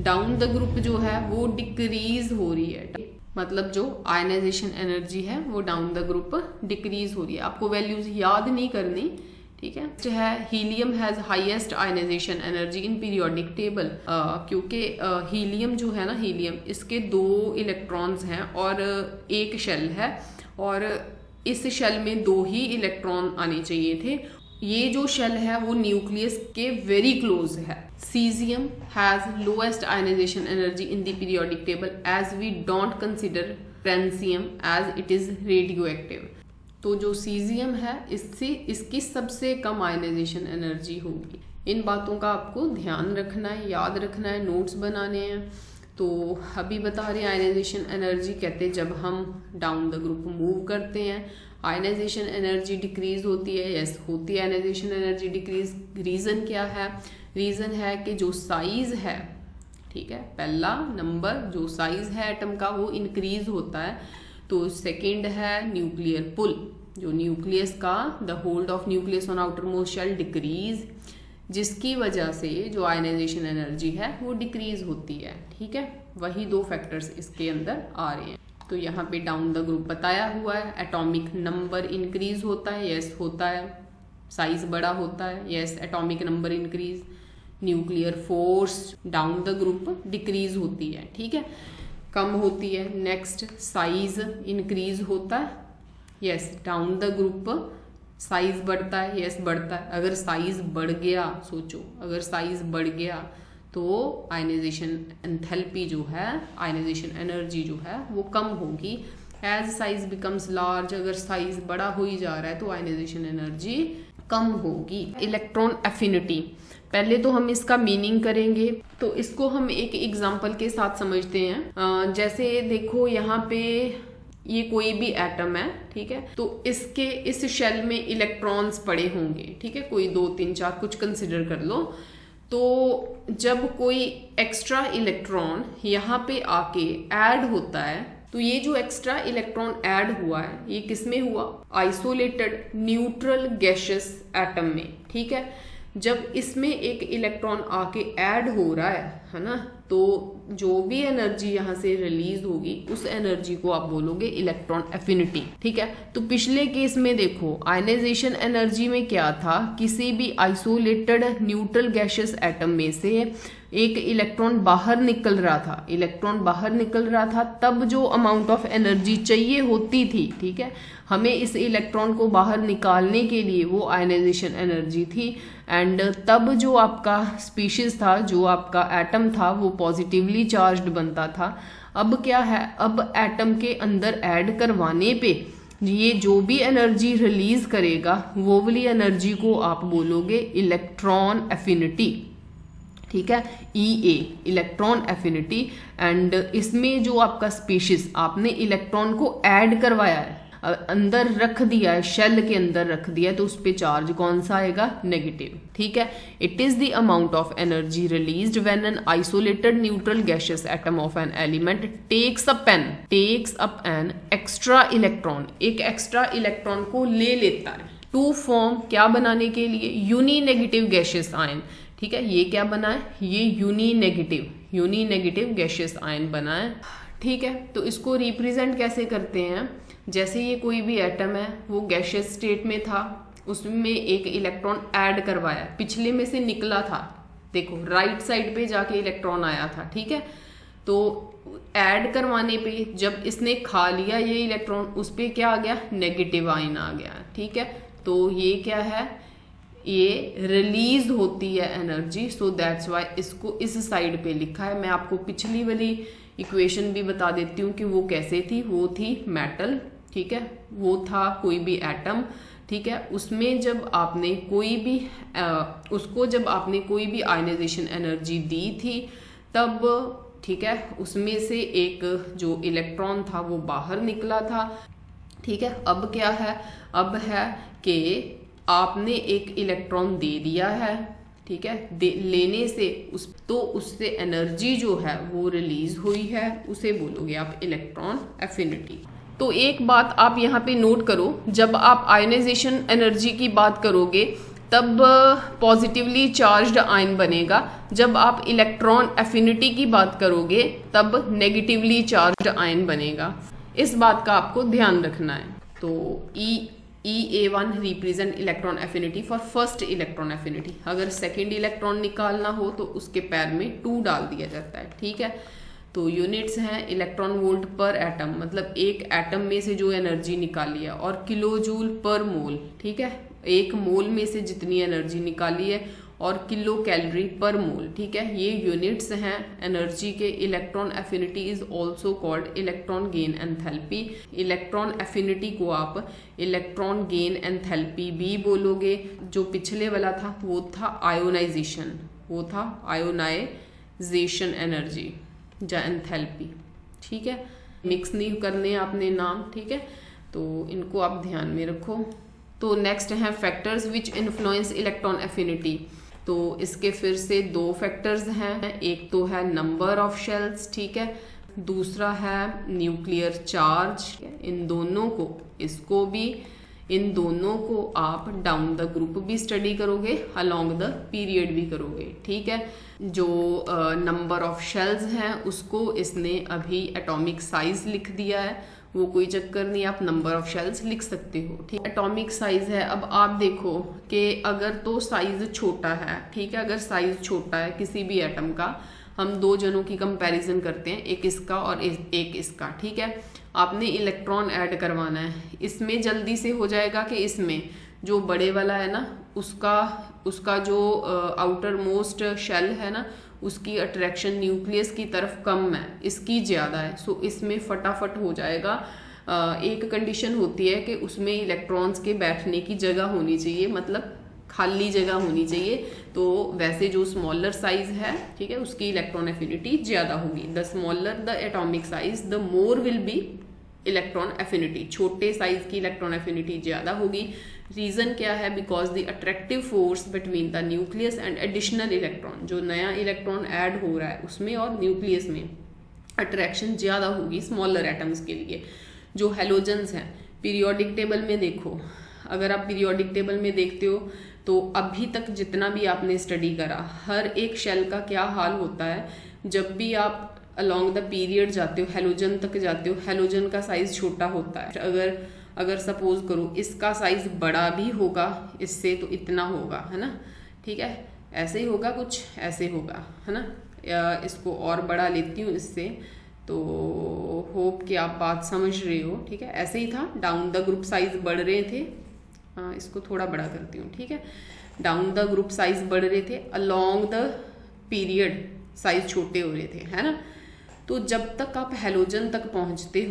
डाउन द ग्रुप जो है वो डिक्रीज हो रही है, मतलब जो आयनाइजेशन एनर्जी है वो डाउन द ग्रुप डिक्रीज हो रही है। आपको वैल्यूज याद नहीं करनी। ठीक है, helium has highest ionization energy in periodic table, क्योंकि हीलियम जो है ना, हीलियम इसके 2 इलेक्ट्रॉन्स हैं और एक शेल है, और इस शेल में 2 ही इलेक्ट्रॉन आने चाहिए थे। ये जो शेल है वो न्यूक्लियस के वेरी क्लोज है। Caesium has lowest ionization energy in the periodic table as we don't consider francium as it is radioactive. तो जो सीजियम है इसकी सबसे कम आयनाइजेशन एनर्जी होगी। इन बातों का आपको ध्यान रखना है, याद रखना है, नोट्स बनाने हैं। तो अभी बता रहे हैं आयनाइजेशन एनर्जी कहते हैं जब हम डाउन द ग्रुप मूव करते हैं आयनाइजेशन एनर्जी डिक्रीज होती है। यस, होती है आयनाइजेशन एनर्जी डिक्रीज। रीजन क्या है, रीजन है कि जो साइज है, ठीक है, पहला नंबर जो साइज है एटम का वो इंक्रीज होता है। तो सेकेंड है न्यूक्लियर पुल, जो न्यूक्लियस का the hold of nucleus on outermost shell decrease, जिसकी वजह से जो आयनाइजेशन एनर्जी है वो डिक्रीज होती है। ठीक है, वही 2 फैक्टर्स इसके अंदर आ रहे हैं। तो यहाँ पे डाउन द ग्रुप बताया हुआ है, एटॉमिक नंबर इंक्रीज होता है, यस होता है, साइज बड़ा होता है, yes atomic number increase. Nuclear force down the group decrease होती है, ठीक है, कम होती है। नेक्स्ट साइज इंक्रीज होता है, yes down the group size बढ़ता है, यस बढ़ता है। अगर साइज बढ़ गया, सोचो अगर साइज बढ़ गया तो आयनाइजेशन एंथैल्पी जो है, आयनाइजेशन एनर्जी जो है वो कम होगी। एज साइज बिकम्स लार्ज, अगर साइज बड़ा हो ही जा रहा है तो आयनाइजेशन एनर्जी कम होगी। इलेक्ट्रॉन एफिनिटी, पहले तो हम इसका मीनिंग करेंगे, तो इसको हम एक एग्जांपल के साथ समझते हैं। जैसे देखो यहाँ पे ये कोई भी एटम है, ठीक है, तो इसके इस शेल में इलेक्ट्रॉन्स पड़े होंगे, ठीक है, कोई 2 3 4 कुछ कंसिडर कर लो। तो जब कोई एक्स्ट्रा इलेक्ट्रॉन यहाँ पे आके ऐड होता है, तो ये जो एक्स्ट्रा इलेक्ट्रॉन ऐड हुआ है ये किसमें हुआ, आइसोलेटेड न्यूट्रल गैसियस एटम में, ठीक है। जब इसमें एक इलेक्ट्रॉन आके ऐड हो रहा है ना, तो जो भी एनर्जी यहाँ से रिलीज होगी उस एनर्जी को आप बोलोगे इलेक्ट्रॉन एफिनिटी, ठीक है। तो पिछले केस में देखो आयनाइजेशन एनर्जी में क्या था, किसी भी आइसोलेटेड न्यूट्रल गैसियस एटम में से एक इलेक्ट्रॉन बाहर निकल रहा था, इलेक्ट्रॉन बाहर निकल रहा था, तब जो अमाउंट ऑफ एनर्जी चाहिए होती थी, ठीक है, हमें इस इलेक्ट्रॉन को बाहर निकालने के लिए वो आयनाइजेशन एनर्जी थी। एंड तब जो आपका स्पीशीज था, जो आपका एटम था, वो पॉजिटिवली चार्ज्ड बनता था। अब क्या है, अब एटम के अंदर ऐड करवाने पे ये जो भी एनर्जी रिलीज करेगा वो वाली एनर्जी को आप बोलोगे इलेक्ट्रॉन एफिनिटी, ठीक है, EA इलेक्ट्रॉन एफिनिटी। एंड इसमें जो आपका स्पीशीज, आपने इलेक्ट्रॉन को ऐड करवाया है, अंदर रख दिया है, शेल के अंदर रख दिया है, तो उस पर चार्ज कौन सा आएगा? नेगेटिव। ठीक है, it is the amount of energy released when an isolated neutral gaseous atom of an element takes up an extra electron, एक एक्स्ट्रा इलेक्ट्रॉन को ले लेता है टू फॉर्म, क्या बनाने के लिए? Uninegative gaseous ion. ठीक है, ये क्या बना है? ये यूनी नेगेटिव गैसियस आयन बना है। ठीक है, तो इसको रिप्रेजेंट कैसे करते हैं? जैसे ये कोई भी एटम है, वो गैसियस स्टेट में था, उसमें एक इलेक्ट्रॉन ऐड करवाया, पिछले में से निकला था, देखो राइट साइड पे जाके इलेक्ट्रॉन आया था। ठीक है, तो ऐड करवाने पे जब इसने खा लिया ये इलेक्ट्रॉन, उस पे क्या आ गया? नेगेटिव आयन आ गया। ठीक है, तो ये क्या है? ये रिलीज होती है एनर्जी, सो दैट्स वाई इसको इस साइड पे लिखा है। मैं आपको पिछली वाली इक्वेशन भी बता देती हूँ कि वो कैसे थी। वो थी मेटल, ठीक है, वो था कोई भी एटम, ठीक है, उसमें जब आपने कोई भी जब आपने कोई भी आयनाइजेशन एनर्जी दी थी तब, ठीक है, उसमें से एक जो इलेक्ट्रॉन था वो बाहर निकला था। ठीक है, अब क्या है? अब है कि आपने एक इलेक्ट्रॉन दे दिया है, ठीक है, लेने से उससे एनर्जी जो है वो रिलीज हुई है, उसे बोलोगे आप इलेक्ट्रॉन एफिनिटी। तो एक बात आप यहाँ पे नोट करो, जब आप आयनाइजेशन एनर्जी की बात करोगे तब पॉजिटिवली चार्ज्ड आयन बनेगा, जब आप इलेक्ट्रॉन एफिनिटी की बात करोगे तब नेगेटिवली चार्ज्ड आयन बनेगा। इस बात का आपको ध्यान रखना है। तो EA1 represent electron affinity for first electron affinity. अगर सेकेंड इलेक्ट्रॉन निकालना हो तो उसके पैर में 2 डाल दिया जाता है। ठीक है, तो यूनिट्स हैं इलेक्ट्रॉन वोल्ट पर एटम, मतलब एक एटम में से जो एनर्जी निकाली है, और किलो जूल पर मोल। ठीक है, एक मोल में से जितनी एनर्जी निकाली है, और किलो कैलोरी पर मोल। ठीक है, ये यूनिट्स हैं एनर्जी के। Electron affinity is also called electron gain enthalpy. Electron affinity को आप इलेक्ट्रॉन गेन एंथैल्पी भी बोलोगे। जो पिछले वाला था वो था आयोनाइजेशन, वो था आयोनाइजेशन एनर्जी या एंथैल्पी। ठीक है, मिक्स नहीं करने आपने नाम। ठीक है, तो इनको आप ध्यान में रखो। तो नेक्स्ट है factors which influence electron affinity. तो इसके फिर से 2 फैक्टर्स हैं, एक तो है नंबर ऑफ शेल्स, ठीक है, दूसरा है न्यूक्लियर चार्ज। इन दोनों को, इसको भी, इन दोनों को आप डाउन द ग्रुप भी स्टडी करोगे, अलोंग द पीरियड भी करोगे। ठीक है, जो नंबर ऑफ शेल्स हैं उसको इसने अभी एटॉमिक साइज लिख दिया है, वो कोई चक्कर नहीं, आप नंबर ऑफ शेल्स लिख सकते हो। ठीक, एटॉमिक साइज है। अब आप देखो कि अगर तो साइज छोटा है, ठीक है, अगर साइज छोटा है किसी भी एटम का, हम 2 जनों की कंपैरिजन करते हैं, एक इसका और एक इसका। ठीक है, आपने इलेक्ट्रॉन ऐड करवाना है, इसमें जल्दी से हो जाएगा कि इसमें जो बड़े वाला है ना, उसका जो आउटर मोस्ट शेल है ना, उसकी अट्रैक्शन न्यूक्लियस की तरफ कम है, इसकी ज़्यादा है, सो इसमें फटाफट हो जाएगा। एक कंडीशन होती है कि उसमें इलेक्ट्रॉन्स के बैठने की जगह होनी चाहिए, मतलब खाली जगह होनी चाहिए। तो वैसे जो स्मॉलर साइज है, ठीक है, उसकी इलेक्ट्रॉन एफिनिटी ज़्यादा होगी। The smaller the atomic size the more will B electron affinity. छोटे साइज की इलेक्ट्रॉन एफिनिटी ज़्यादा होगी। रीजन क्या है? Because the attractive force between the nucleus and additional electron, जो नया इलेक्ट्रॉन ऐड हो रहा है उसमें और न्यूक्लियस में अट्रैक्शन ज़्यादा होगी स्मॉलर एटम्स के लिए। जो हेलोजन्स हैं, पीरियोडिक टेबल में देखो, अगर आप पीरियोडिक टेबल में देखते हो तो अभी तक जितना भी आपने स्टडी करा, हर एक शेल का क्या हाल होता है, जब भी आप अलोंग द पीरियड जाते हो, हेलोजन तक जाते हो, हेलोजन का साइज छोटा होता है। अगर सपोज करो इसका साइज बड़ा भी होगा इससे, तो इतना होगा, है ना, ठीक है, ऐसे ही होगा, कुछ ऐसे होगा, है ना, या इसको और बड़ा लेती हूँ इससे, तो होप कि आप बात समझ रहे हो। ठीक है, ऐसे ही था, डाउन द ग्रुप साइज बढ़ रहे थे, इसको थोड़ा बड़ा करती हूँ। ठीक है, डाउन द ग्रुप साइज बढ़ रहे थे, अलोंग द पीरियड साइज छोटे हो रहे थे, है ना। तो जब तक आप हेलोजन तक पहुँचते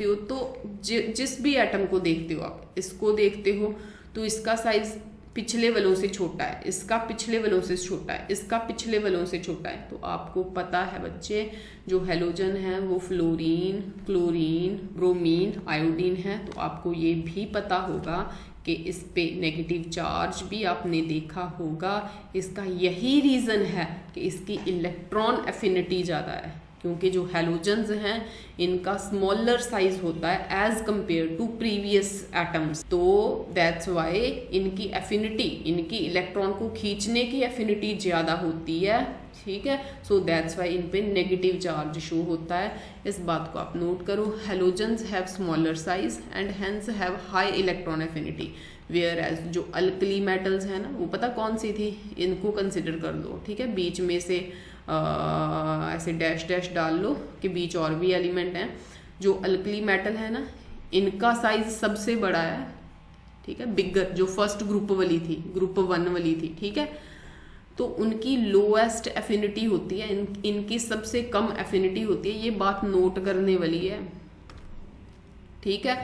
हो, तो जिस भी एटम को देखते हो, आप इसको देखते हो तो इसका साइज पिछले वालों से छोटा है, इसका पिछले वालों से छोटा है, इसका पिछले वालों से छोटा है। तो आपको पता है बच्चे, जो हेलोजन है वो फ्लोरीन, क्लोरीन, ब्रोमीन, आयोडीन है। तो आपको ये भी पता होगा कि इस पे नेगेटिव चार्ज भी आपने देखा होगा। इसका यही रीज़न है कि इसकी इलेक्ट्रॉन एफिनिटी ज़्यादा है, क्योंकि जो हेलोजन्स हैं इनका स्मॉलर साइज होता है as compare to previous atoms. तो दैट्स वाई इनकी एफिनिटी, इनकी इलेक्ट्रॉन को खींचने की एफिनिटी ज़्यादा होती है, ठीक है। सो दैट्स वाई इन पे नेगेटिव चार्ज शो होता है। इस बात को आप नोट करो। Halogens have smaller size and hence have high electron affinity, whereas जो अल्कली मेटल्स है ना, वो पता कौन सी थी, इनको कंसिडर कर लो, ठीक है। बीच में से ऐसे डैश डैश डाल लो कि बीच और भी एलिमेंट हैं। जो अल्कली मेटल है ना, इनका साइज सबसे बड़ा है, ठीक है, बिगर, जो फर्स्ट ग्रुप वाली थी, ग्रुप 1 वाली थी, ठीक है। तो उनकी लोएस्ट एफिनिटी होती है, इनकी सबसे कम एफिनिटी होती है। ये बात नोट करने वाली है, ठीक है।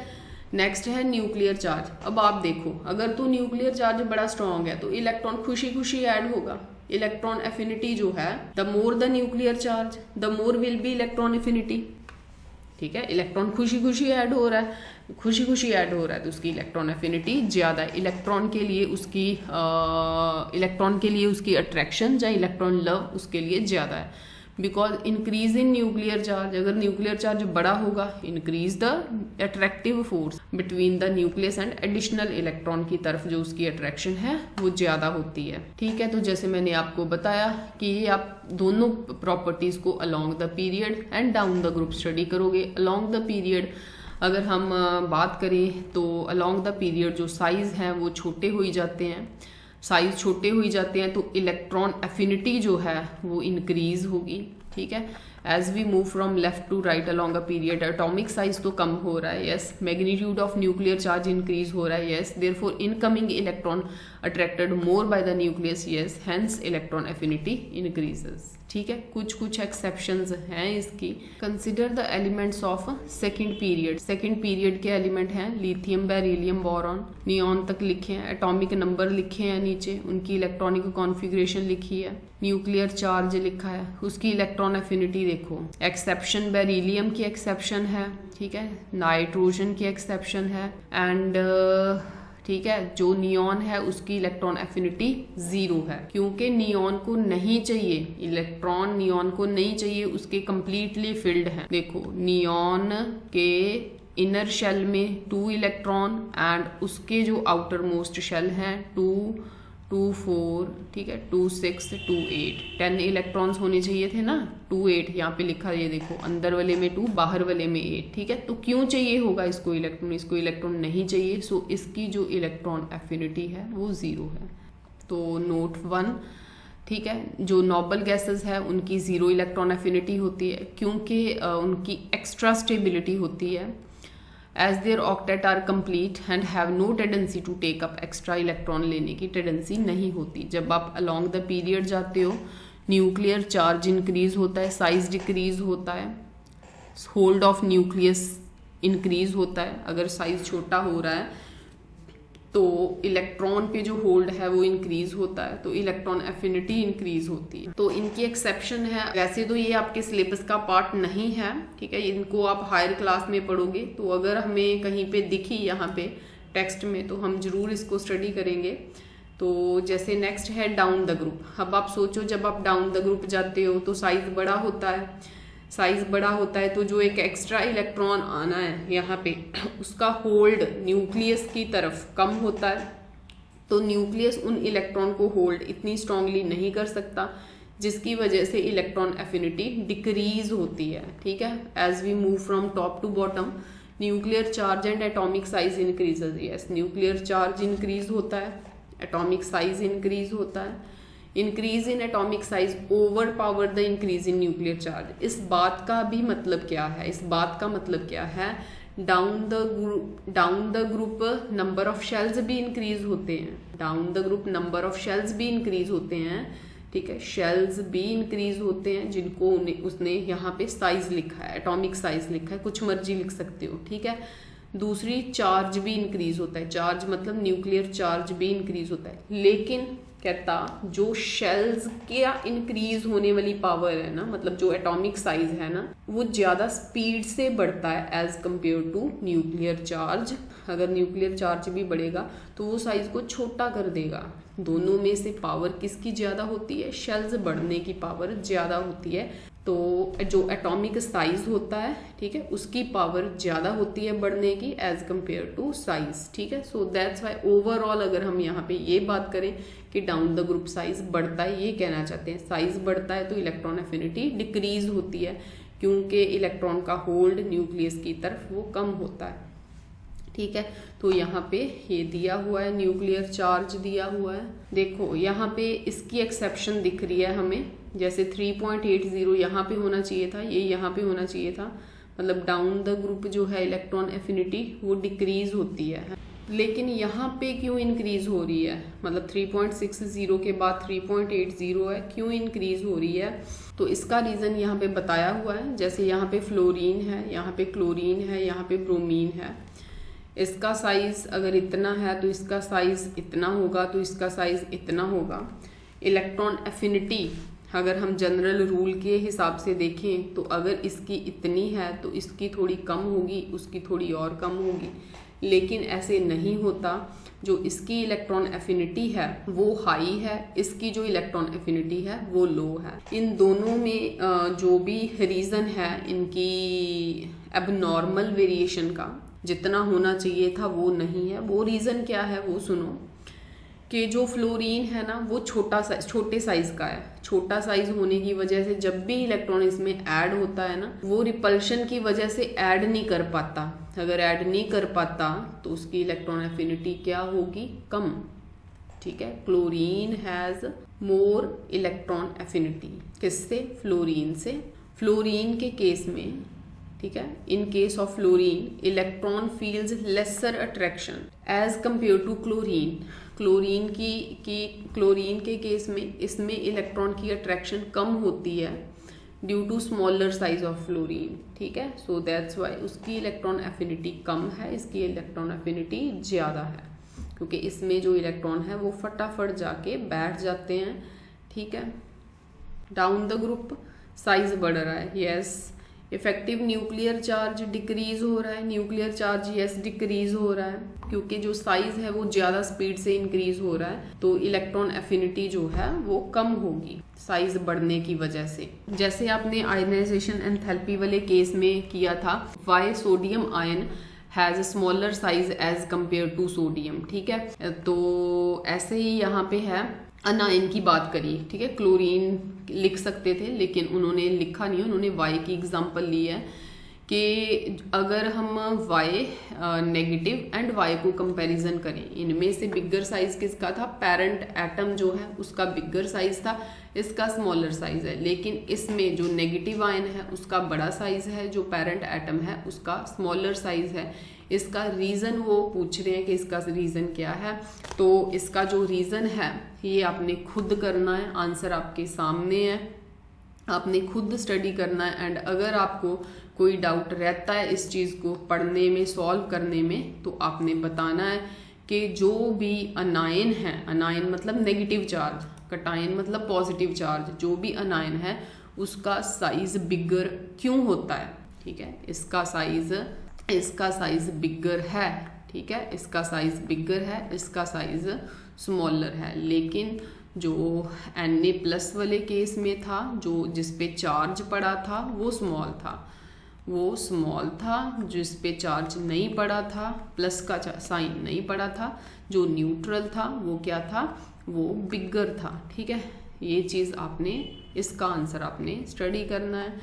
नेक्स्ट है न्यूक्लियर चार्ज। अब आप देखो, अगर तो न्यूक्लियर चार्ज बड़ा स्ट्रांग है तो इलेक्ट्रॉन खुशी खुशी ऐड होगा। इलेक्ट्रॉन एफिनिटी जो है, the more the nuclear charge the more will B electron affinity, ठीक है। इलेक्ट्रॉन खुशी खुशी ऐड हो रहा है, खुशी खुशी ऐड हो रहा है तो उसकी इलेक्ट्रॉन एफिनिटी ज़्यादा है। इलेक्ट्रॉन के लिए उसकी अट्रैक्शन या इलेक्ट्रॉन लव उसके लिए ज़्यादा है। Because increase in nuclear charge, अगर न्यूक्लियर चार्ज बड़ा होगा, increase the attractive force between the nucleus and additional electron की तरफ जो उसकी अट्रैक्शन है वो ज़्यादा होती है, ठीक है। तो जैसे मैंने आपको बताया कि ये आप दोनों प्रॉपर्टीज़ को along the period and down the group study करोगे। अलोंग द पीरियड अगर हम बात करें तो अलोंग द पीरियड जो साइज़ है वो छोटे हो ही जाते हैं, साइज छोटे हुई जाते हैं तो इलेक्ट्रॉन एफिनिटी जो है वो इंक्रीज होगी, ठीक है। As we move from left to right along a period, atomic size तो कम हो रहा है, yes. Magnitude of nuclear charge increase हो रहा है, yes. Therefore incoming electron attracted more by the nucleus, yes. Hence electron affinity increases, ठीक है। कुछ एक्सेप्शंस हैं इसकी। Consider the elements of second period. Second period के एलिमेंट हैं लिथियम, बेरिलियम, बोरॉन, नियॉन तक लिखे हैं, एटॉमिक नंबर लिखे हैं नीचे, उनकी इलेक्ट्रॉनिक कॉन्फ़िगरेशन लिखी है, न्यूक्लियर चार्ज लिखा है, उसकी इलेक्ट्रॉन एफिनिटी देखो। एक्सेप्शन बेरिलियम की एक्सेप्शन है, ठीक है, नाइट्रोजन की एक्सेप्शन है, एंड ठीक है, जो नियॉन है उसकी इलेक्ट्रॉन एफिनिटी 0 है, क्योंकि नियॉन को नहीं चाहिए, इलेक्ट्रॉन नियॉन को नहीं चाहिए, उसके कंप्लीटली फिल्ड है। देखो नियॉन के इनर शेल में 2 इलेक्ट्रॉन एंड उसके जो आउटर मोस्ट शेल है 2, 2, 4, ठीक है, 2, 6, 2, 8, 10 इलेक्ट्रॉन्स होने चाहिए थे ना, 2, 8 यहाँ पे लिखा है, ये देखो, अंदर वाले में 2, बाहर वाले में 8, ठीक है। तो क्यों चाहिए होगा इसको इलेक्ट्रॉन, इसको इलेक्ट्रॉन नहीं चाहिए, सो इसकी जो इलेक्ट्रॉन एफिनिटी है वो 0 है। तो नोट 1, ठीक है, जो नोबल गैसेस है उनकी 0 इलेक्ट्रॉन एफिनिटी होती है, क्योंकि उनकी एक्स्ट्रा स्टेबिलिटी होती है, as their octet are complete and have no tendency to take up extra electron, लेने की टेंडेंसी नहीं होती। जब आप along the period जाते हो, न्यूक्लियर चार्ज इंक्रीज होता है, साइज डिक्रीज होता है, होल्ड ऑफ न्यूक्लियस इंक्रीज होता है। अगर साइज छोटा हो रहा है तो इलेक्ट्रॉन पे जो होल्ड है वो इंक्रीज होता है, तो इलेक्ट्रॉन एफिनिटी इंक्रीज होती है। तो इनकी एक्सेप्शन है। वैसे तो ये आपके सिलेबस का पार्ट नहीं है, ठीक है, इनको आप हायर क्लास में पढ़ोगे। तो अगर हमें कहीं पे दिखी यहाँ पे टेक्स्ट में तो हम जरूर इसको स्टडी करेंगे। तो जैसे नेक्स्ट है डाउन द ग्रुप। अब आप सोचो, जब आप डाउन द ग्रुप जाते हो तो साइज बड़ा होता है, साइज बड़ा होता है तो जो एक एक्स्ट्रा इलेक्ट्रॉन आना है यहाँ पे, उसका होल्ड न्यूक्लियस की तरफ कम होता है। तो न्यूक्लियस उन इलेक्ट्रॉन को होल्ड इतनी स्ट्रांगली नहीं कर सकता, जिसकी वजह से इलेक्ट्रॉन एफिनिटी डिक्रीज होती है, ठीक है। As we move from top to bottom, nuclear charge and atomic size increases, yes. Nuclear charge increase होता है, एटॉमिक साइज इंक्रीज होता है। Increase in atomic size overpower the increase in nuclear charge. इस बात का भी मतलब क्या है, इस बात का मतलब क्या है, down the group number of shells भी इंक्रीज होते हैं, down the group number of shells भी इंक्रीज होते हैं, ठीक है, शेल्स भी इंक्रीज होते हैं, जिनको उसने यहाँ पे साइज लिखा है, एटॉमिक साइज लिखा है, कुछ मर्जी लिख सकते हो, ठीक है। दूसरी चार्ज भी इंक्रीज होता है, चार्ज मतलब न्यूक्लियर चार्ज भी इंक्रीज होता है, लेकिन कहता जो शेल्स के इंक्रीज होने वाली पावर है ना, मतलब जो एटॉमिक साइज है ना, वो ज्यादा स्पीड से बढ़ता है as compare to nuclear charge. अगर न्यूक्लियर चार्ज भी बढ़ेगा तो वो साइज को छोटा कर देगा। दोनों में से पावर किसकी ज्यादा होती है? शेल्स बढ़ने की पावर ज्यादा होती है। तो जो एटॉमिक साइज होता है, ठीक है, उसकी पावर ज्यादा होती है बढ़ने की एज कंपेयर टू साइज, ठीक है। सो दैट्स व्हाई ओवरऑल अगर हम यहाँ पे ये बात करें कि डाउन द ग्रुप साइज बढ़ता है, ये कहना चाहते हैं साइज बढ़ता है तो इलेक्ट्रॉन एफिनिटी डिक्रीज होती है, क्योंकि इलेक्ट्रॉन का होल्ड न्यूक्लियस की तरफ वो कम होता है, ठीक है। तो यहाँ पे ये दिया हुआ है, न्यूक्लियर चार्ज दिया हुआ है। देखो यहाँ पे इसकी एक्सेप्शन दिख रही है हमें, जैसे 3.80 यहाँ पे होना चाहिए था, ये यहाँ पे होना चाहिए था, मतलब डाउन द ग्रुप जो है इलेक्ट्रॉन एफिनिटी वो डिक्रीज होती है, लेकिन यहाँ पे क्यों इंक्रीज हो रही है? मतलब 3.60 के बाद 3.80 है, क्यों इंक्रीज हो रही है? तो इसका रीजन यहाँ पे बताया हुआ है। जैसे यहाँ पे फ्लोरीन है, यहाँ पे क्लोरीन है, यहाँ पे ब्रोमीन है। इसका साइज अगर इतना है तो इसका साइज इतना होगा, तो इसका साइज इतना होगा। इलेक्ट्रॉन एफिनिटी अगर हम जनरल रूल के हिसाब से देखें तो अगर इसकी इतनी है तो इसकी थोड़ी कम होगी, उसकी थोड़ी और कम होगी, लेकिन ऐसे नहीं होता। जो इसकी इलेक्ट्रॉन एफिनिटी है वो हाई है, इसकी जो इलेक्ट्रॉन एफिनिटी है वो लो है। इन दोनों में जो भी रीजन है इनकी एबनॉर्मल वेरिएशन का, जितना होना चाहिए था वो नहीं है। वो रीजन क्या है वो सुनो, कि जो फ्लोरीन है ना वो छोटे साइज का है। छोटा साइज होने की वजह से जब भी इलेक्ट्रॉन इसमें ऐड होता है ना, वो रिपल्शन की वजह से ऐड नहीं कर पाता। अगर ऐड नहीं कर पाता तो उसकी इलेक्ट्रॉन एफिनिटी क्या होगी? कम, ठीक है। Chlorine has more electron affinity, किससे? फ्लोरीन से। फ्लोरीन के केस में, ठीक है, in case of fluorine electron feels lesser attraction as compare to chlorine. Chlorine के केस में इसमें इलेक्ट्रॉन की अट्रैक्शन कम होती है due to smaller size of fluorine, ठीक है। सो दैट्स वाई उसकी इलेक्ट्रॉन एफिनिटी कम है, इसकी इलेक्ट्रॉन एफिनिटी ज्यादा है, क्योंकि इसमें जो इलेक्ट्रॉन है वो फटाफट जाके बैठ जाते हैं, ठीक है। डाउन द ग्रुप साइज बढ़ रहा है, yes. Effective nuclear charge decrease हो रहा है, न्यूक्लियर चार्ज यस डिक्रीज हो रहा है, क्योंकि जो साइज है वो ज्यादा स्पीड से इंक्रीज हो रहा है, तो इलेक्ट्रॉन एफिनिटी जो है वो कम होगी साइज बढ़ने की वजह से। जैसे आपने आयनाइजेशन एंथैल्पी वाले केस में किया था, why sodium ion has smaller size as compare to sodium, ठीक है। तो ऐसे ही यहाँ पे है, अनायन की बात करी, ठीक है। क्लोरीन लिख सकते थे लेकिन उन्होंने लिखा नहीं, उन्होंने वाई की एग्जांपल ली है कि अगर हम वाई नेगेटिव एंड वाई को कंपैरिजन करें, इनमें से बिगर साइज किसका था? पेरेंट एटम जो है उसका बिगर साइज था, इसका स्मॉलर साइज है। लेकिन इसमें जो नेगेटिव आयन है उसका बड़ा साइज है, जो पेरेंट एटम है उसका स्मॉलर साइज है। इसका रीजन वो पूछ रहे हैं कि इसका रीजन क्या है, तो इसका जो रीजन है ये आपने खुद करना है, आंसर आपके सामने है, आपने खुद स्टडी करना है। एंड अगर आपको कोई डाउट रहता है इस चीज़ को पढ़ने में, सॉल्व करने में, तो आपने बताना है कि जो भी अनायन है, अनायन मतलब नेगेटिव चार्ज, कटायन मतलब पॉजिटिव चार्ज, जो भी अनायन है उसका साइज बिगर क्यों होता है, ठीक है। इसका साइज बिगर है, ठीक है, इसका साइज बिगर है, इसका साइज स्मॉलर है। लेकिन जो Na+ वाले केस में था, जो जिस पे चार्ज पड़ा था वो स्मॉल था, जिस पे चार्ज नहीं पड़ा था, प्लस का साइन नहीं पड़ा था, जो न्यूट्रल था वो क्या था? वो बिगर था, ठीक है। ये चीज़ आपने, इसका आंसर आपने स्टडी करना है,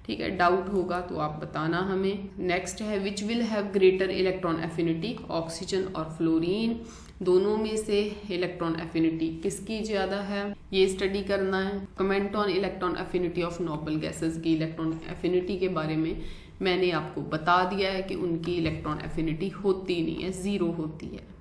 ठीक है। डाउट होगा तो आप बताना हमें। नेक्स्ट है which will have greater electron affinity, oxygen और फ्लोरीन, दोनों में से इलेक्ट्रॉन एफिनिटी किसकी ज्यादा है, ये स्टडी करना है। Comment on electron affinity of noble gases की इलेक्ट्रॉन एफिनिटी के बारे में मैंने आपको बता दिया है कि उनकी इलेक्ट्रॉन एफिनिटी होती नहीं है, 0 होती है।